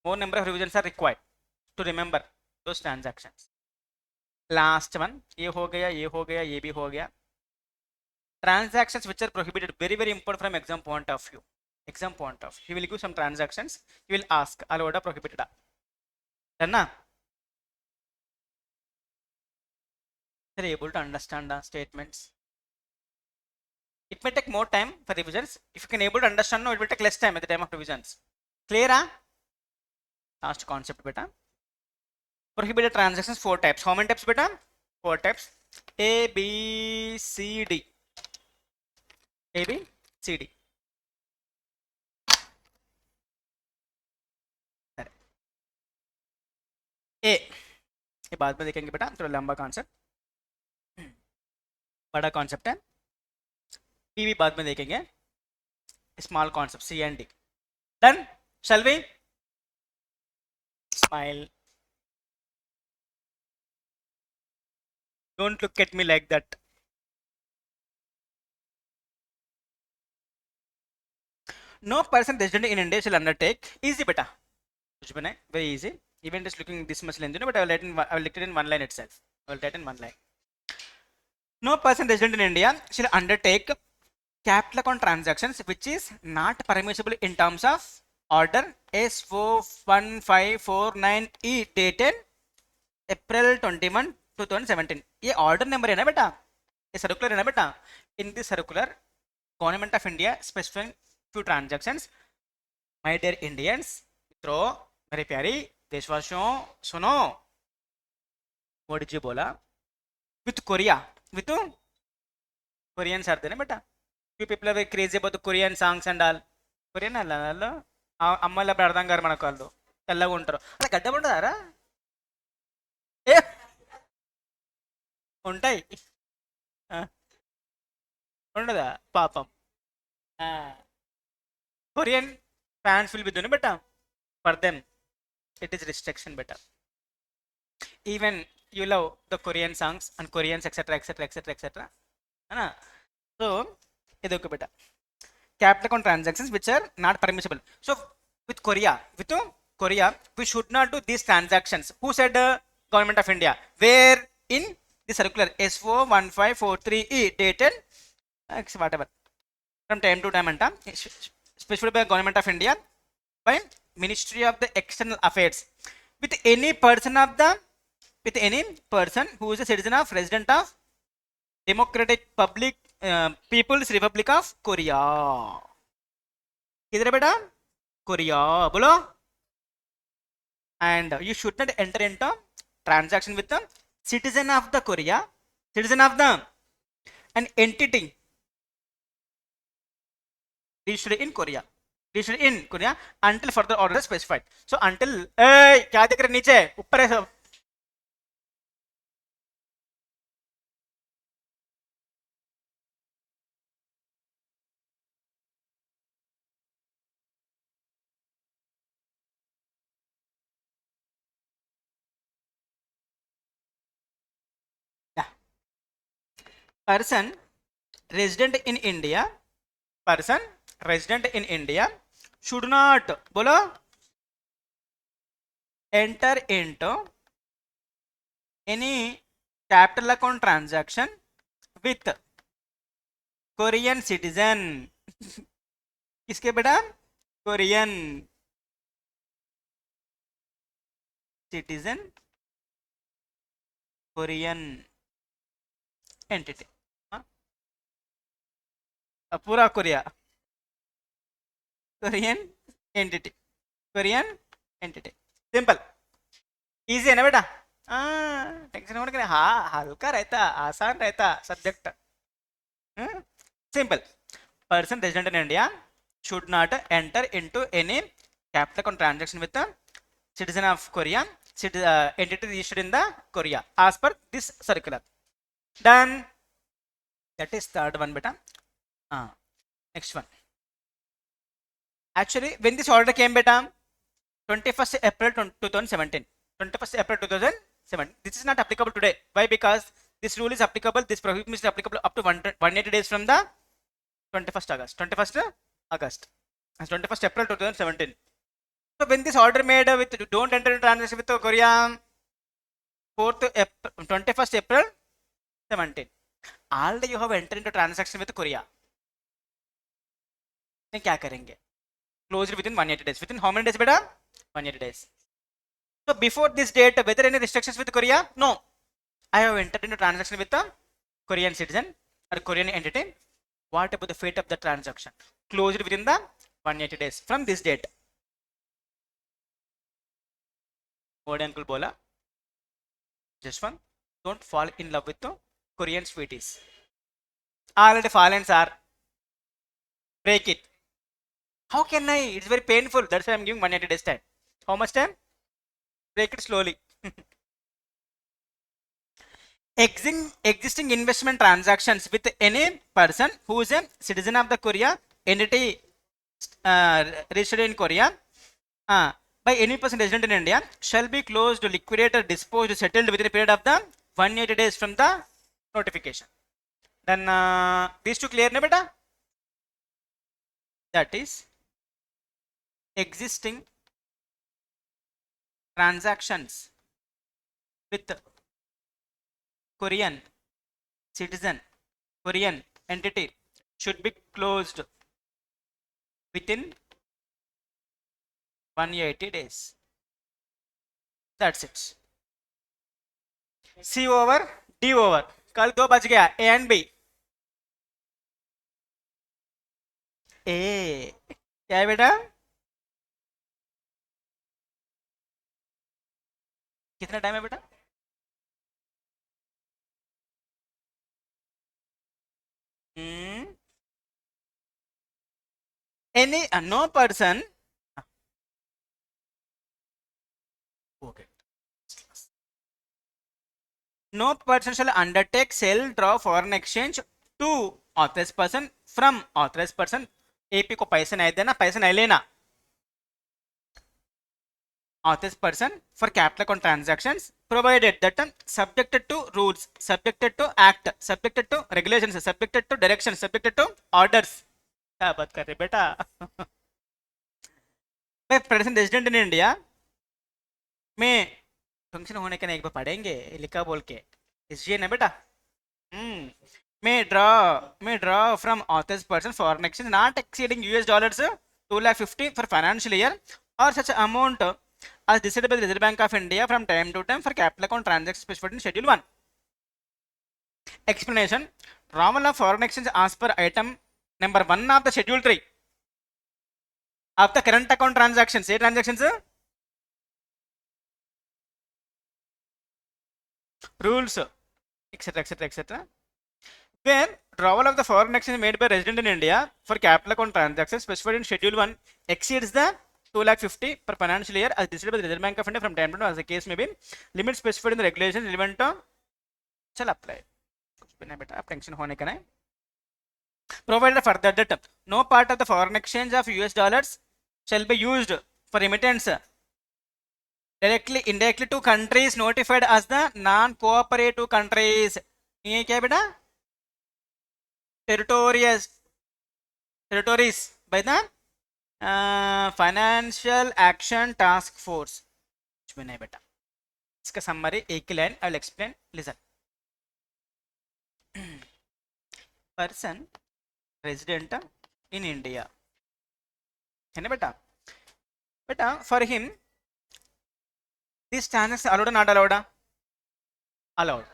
more number of revisions are required to remember those transactions. Last one, ये हो गया, ये भी हो गया. Transactions which are prohibited, very very important from exam point of view. He will give some transactions. He will ask, allowed or prohibited. Done na? Are you able to understand the statements? It may take more time for revisions. If you can able to understand, no, it will take less time at the time of revisions. Clear? Last concept beta. Prohibited transactions, 4 types. How many types beta? 4 types. A, B, C, D. A, B, C, D. ए, ये बाद में देखेंगे बेटा, थोड़ा लंबा concept, बड़ा concept है. B भी बाद में देखेंगे, small concept C and D. Done? Shall we? Smile. Don't look at me like that. No person resident in India shall undertake. Easy beta. Very easy. Even just looking this much length, but I will write it in one line itself. I will write in one line. No person resident in India shall undertake capital account transactions which is not permissible in terms of order S41549E dated April 21, 2017. ये order number है ना बेटा, ये circular है ना बेटा. In this circular, Government of India specifying few transactions. My dear Indians, मित्रों, मेरे प्यारी देशवासियों, सुनो. मोदी जी बोला with Korea, with Koreans are there beta. Few people are very crazy about the Korean songs and all. Korean అలా అమ్మాయిలు అప్పుడు అర్థం గారు మనకు వాళ్ళు తెల్లగా ఉంటారు. అలా గడ్డ ఉండదారా? ఏ ఉంటాయి, ఉండదా పాపం. Korean fans will be doing beta. For them it is restriction beta. Even you love the Korean songs and Koreans etc etc etc etc. So idoka beta. Capital account transactions which are not permissible. So with Korea, we should not do these transactions. Who said? Government of India. Where? In the circular S41543E dated whatever from time to time anta, especially by Government of India, by Ministry of the External Affairs, with any person who is a citizen of resident of Democratic People's Republic of Korea. किधर है बेटा? Korea बोलो. And you should not enter into transaction with the citizen of the Korea, an entity registered in Korea until further order is specified. So until क्या देख रहे नीचे ऊपर है सब. person resident in India, person resident in India should not bolo enter into any capital account transaction with Korean citizen. किसके बेटा? Korean citizen, Korean entity, पूरा Korea, Korean entity, Korean entity. Simple, easy है ना बेटा? Tension होने के लिए, हाँ हल्का रहता, आसान रहता subject. Simple. Person resident in India should not enter into any capital account transaction with the citizen of Korea, entity registered in the Korea as per this circular. Done. That is third one beta. Next one. Actually, when this order came beta, 21st April 2017. 21st April 2017. This is not applicable today. Why? Because this rule is applicable, this prohibition is applicable up to 180 days from the 21st August. 21st August. 21st April 2017. So when this order made with don't enter into transaction with Korea, 21st April 17. Already you have entered into transaction with Korea. then क्या करेंगे? Close it within 180 days. Within how many days beta? 180 days. So before this date, whether any restrictions with Korea? No. I have entered into transaction with a Korean citizen or Korean entity. What about the fate of the transaction? Close it within the 180 days from this date. Body uncle bola. Just one. Don't fall in love with the Korean sweeties. Already fallen sir. Break it. How can I? It's very painful. That's why I'm giving 180 days time. How much time? Break it slowly. Existing investment transactions with any person who is a citizen of the Korea entity registered in Korea by any person resident in India shall be closed, liquidated, disposed, settled within a period of the 180 days from the notification. Then these two clear na beta? That is existing transactions with Korean citizen, Korean entity should be closed within 180 days. That's it. C over D over. कल दो बच गया A and B. A क्या है बेटा? कितना time है बेटा? Any no person. Okay. No person shall undertake sell, draw foreign exchange to authorized person from authorized person. AP को पैसे नहीं देना, पैसे नहीं लेना. Authorized person for capital account transactions provided that subjected to rules, subjected to act, subjected to regulations, subjected to directions, subjected to orders. क्या बात कर रहे बेटा? मैं प्रेजेंट रेजिडेंट इन इंडिया में फंक्शन होने के नहीं एक बार पढ़ेंगे लिखा बोल के इसलिए ना बेटा. may draw from authorized person foreign exchange not exceeding US dollars 250 for financial year or such amount as decided by the Reserve Bank of India from time to time for capital account transactions specified in Schedule 1. Explanation. Drawal of foreign exchange as per item number 1 of the Schedule 3 of the current account transactions. Say transactions. Rules, etc., etc., etc. Where drawal of the foreign exchange made by resident in India for capital account transactions specified in Schedule 1 exceeds the 250 per financial year as decided by the Reserve Bank of India from time to time as the case may be. Limits specified in the regulations relevant to shall apply. बेटा आप tension होने का नहीं. Provided further that no part of the foreign exchange of US dollars shall be used for remittance directly indirectly to countries notified as the non-cooperative countries. ये क्या है बेटा? territories by the financial action task force. कुछ भी नहीं बेटा, इसका summary एक ही line, I will explain. Listen. Person resident in India है ना बेटा. बेटा for him this transaction allowed or not allowed? Allowed.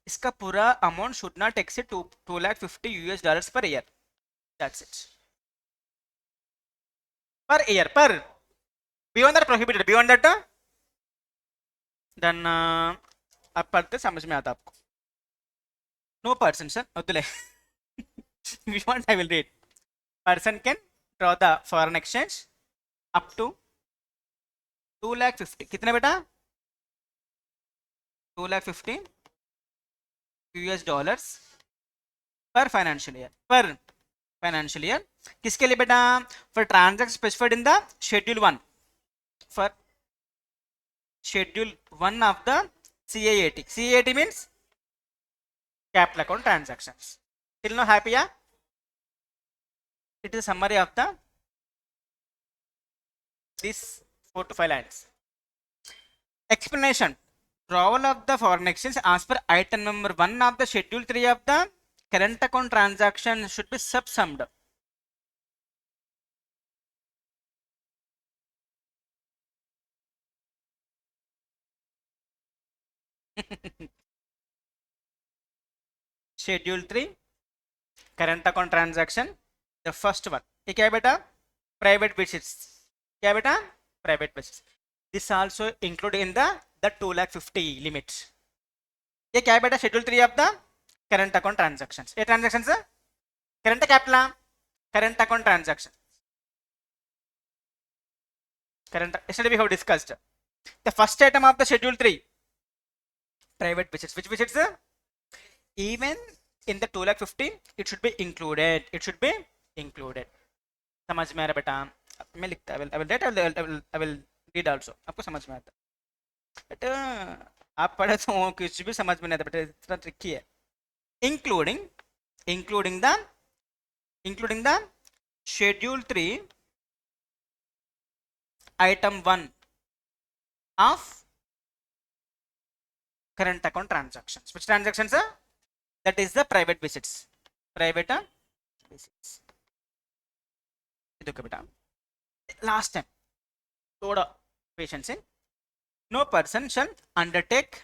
इसका पूरा amount should not exceed $250 per year. That's it. Per year. Per. Beyond that prohibited. Beyond that then अब पढ़ते समझ में आता आपको. No person sir. अब्दुल्ले. If you want I will read. Person can draw the foreign exchange up to 250. कितने बेटा? 250 $US per financial year. Per financial year. किसके लिए बेटा? For transaction specified in the schedule 1. For schedule 1 of the CAAT. CAAT means capital account transactions. Still no happy? Yeah? It is a summary of the these 4 to 5 lines. Explanation. Drawal of the foreign exchange as per item number 1 of the schedule 3 of the current account transaction should be subsummed. Schedule 3 current account transaction, the first one. ये क्या है बेटा? Private visits. क्या है बेटा? Private visits. This also include in the 250 limit. ये क्या है बेटा? Schedule 3 of the current account transactions. ये transactions है? Current capital, current account transaction. Current. Yesterday we have discussed the first item of the schedule 3. Private visits. Which visits? Even in the 250 it should be included. It should be included. समझ में आ रहा बेटा? मैं लिखता I will read also. आपको समझ में आता बेटा? आप पढ़े तो कुछ भी समझ में नहीं आता बेटा, इतना ट्रिकी है. including the schedule 3 item 1 of current account transactions. Which transactions are? That is the private visits. Private visits. Last time, thoda patience in. No person shall undertake,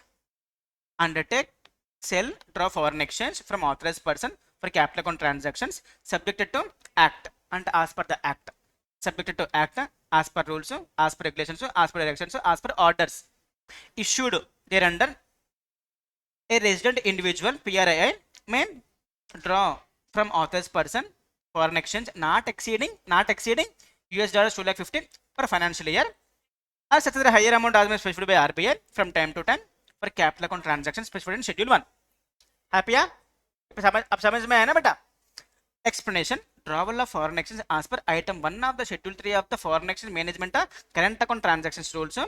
sell, draw foreign exchange from authorized person for capital account transactions subjected to Act and as per the Act. Subjected to Act as per rules, as per regulations, as per directions, as per orders issued thereunder. A resident individual PRII may draw from authorized person foreign exchange not exceeding $250 per financial year, or such as a higher amount as specified by RBI from time to time for capital account transactions specified in schedule 1. Happy? अब समझ में आया ना बेटा? Explanation. Drawal of foreign exchange as per item 1 of the schedule 3 of the foreign exchange management current account transactions rules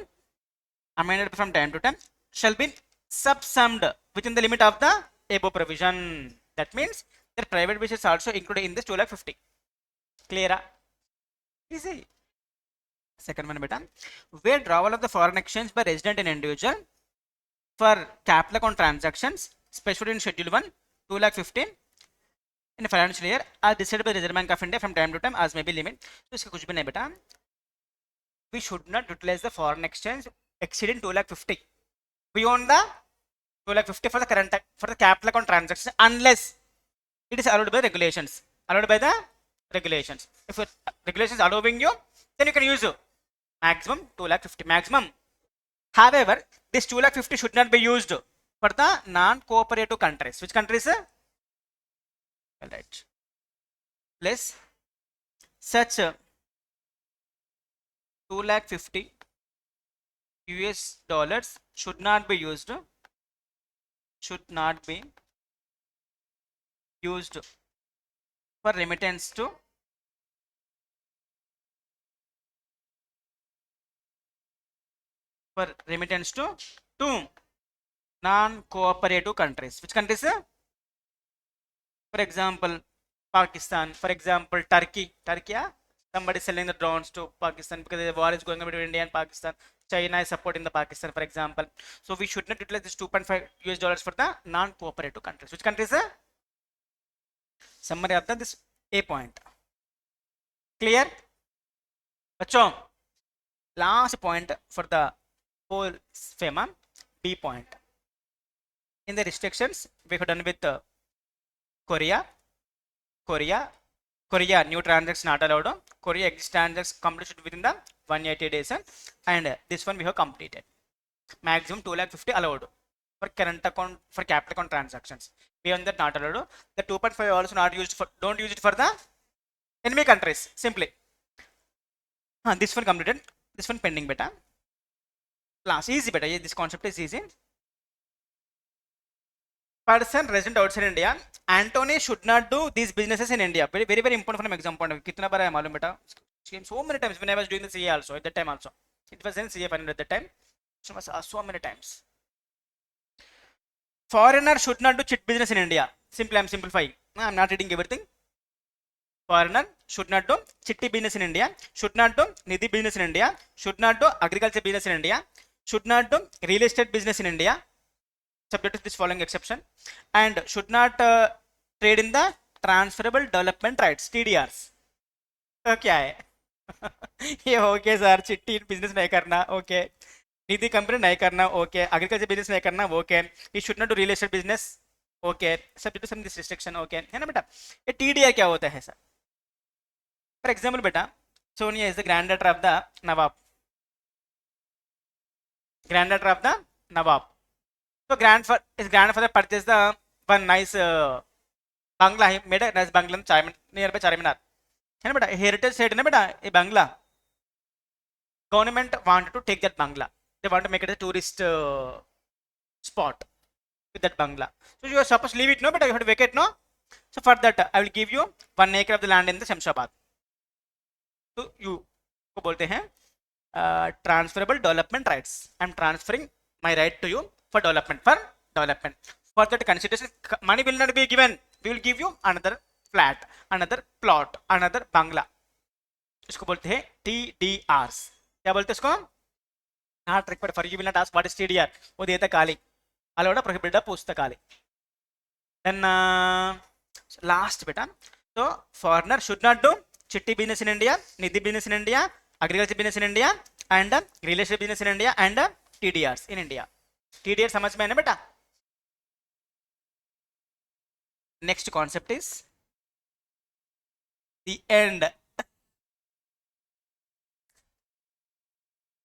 amended from time to time shall be subsummed within the limit of the above provision. That means that private visits also included in this 250. Clear? Easy. Second one beta. Where drawal of the foreign exchange by resident and individual for capital account transactions specified in schedule 1 250 in a financial year are decided by Reserve Bank of India from time to time as may be limit. So इसका कुछ भी नहीं बेटा. We should not utilize the foreign exchange exceeding 250 beyond the 250 for the current for the capital account transactions unless it is allowed by regulations. Allowed by the regulations. If regulations are allowing you, then you can use maximum 250 maximum. However, this 250 should not be used for the non-cooperative countries. Which countries? All right. Less such 250 US dollars should not be used for remittance to non-cooperative countries. Which countries? For example, Pakistan, for example, Turkey, yeah, somebody selling the drones to Pakistan because the war is going on between India and Pakistan. China is supporting the Pakistan, for example. So we should not utilize this 2.5 US dollars for the non-cooperative countries. Which countries are? Summary of this A point. Clear? Bachon, last point for the whole FEMA, B point. In the restrictions, we have done with Korea, new transactions not allowed. Korea existing transactions completed within the 180 days, and this one we have completed. Maximum 250 allowed for current account, for capital account transactions. Beyond that, not allowed. The 2.5 also not used for. Don't use it for the enemy countries. Simply. This one completed. This one pending beta. Last easy beta. Yeah, this concept is easy. Person resident outside India, Antony should not do these businesses in India. Very, very, very important from exam point of view. Kitna bara hai malum beta? Came so many times when I was doing the CA also. At that time also, it was in CA final at that time. So was asked so many times. Foreigner should not do chit business in India. Simply, I'm simplifying. I'm not reading everything. Foreigner should not do chitty business in India. Should not do nidhi business in India. Should not do agriculture business in India. Should not do real estate business in India, subject to this following exception, and should not trade in the transferable development rights, TDRs. क्या है? ये okay sir, चिट्टी business नहीं करना, okay, निधि company नहीं करना, okay, agriculture business नहीं करना, ओके, ये should not do real estate business, okay, subject to some this restriction, okay, है ना बेटा? ये TDR क्या होता है सर? फॉर एग्जाम्पल बेटा, Sonia is the grand daughter of the Nawab, grand daughter of the Nawab. So his grandfather purchased the one nice bangla. He made a nice bangla nearby Charminar. है ना बेटा? Heritage said ना बेटा ये bangla. Government wanted to take that bangla. They want to make it a tourist spot with that bangla. So you are supposed to leave it, no बेटा? You have to vacate, no? So for that I will give you 1 acre of the land in the Shamshabad. So you को बोलते हैं transferable development rights. I am transferring my right to you for development. For that consideration, money will not be given. We will give you another flat, another plot, another bangla. इसको बोलते हैं TDRs. क्या बोलते हैं इसको? Not required. For you will not ask what is TDR. वो देता काली. allowed prohibited पूछता काली. Then last बेटा. So foreigner should not do chitty business in India, nidhi business in India, agriculture business in India, and real estate business in India, and TDRs in India. TDR समझ में है ना बेटा? Next concept is the end.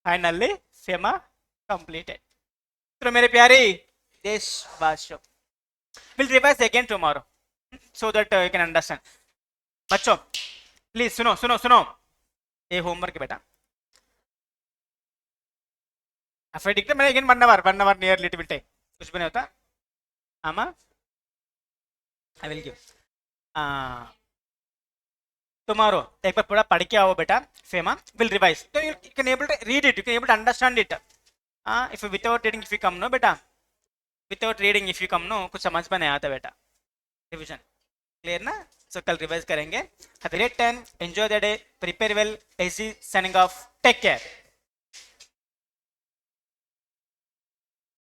Finally, FEMA completed. तो मेरे प्यारे देशवासियों, we'll revise again tomorrow so that you can understand. बच्चों, please सुनो. ये homework है बेटा. If I dictate, मैंने again 1 hour nearly it will take. कुछ भी नहीं होता. आमा, I will give. Tomorrow एक बार पूरा पढ़ के आओ बेटा. FEMA will revise. So you can able to read it. You can able to understand it. If without reading if you come no बेटा. Without reading if you come no कुछ समझ में नहीं आता बेटा. Revision. Clear ना? So कल revise करेंगे. Have a great time. Enjoy the day. Prepare well. AC signing off. Take care.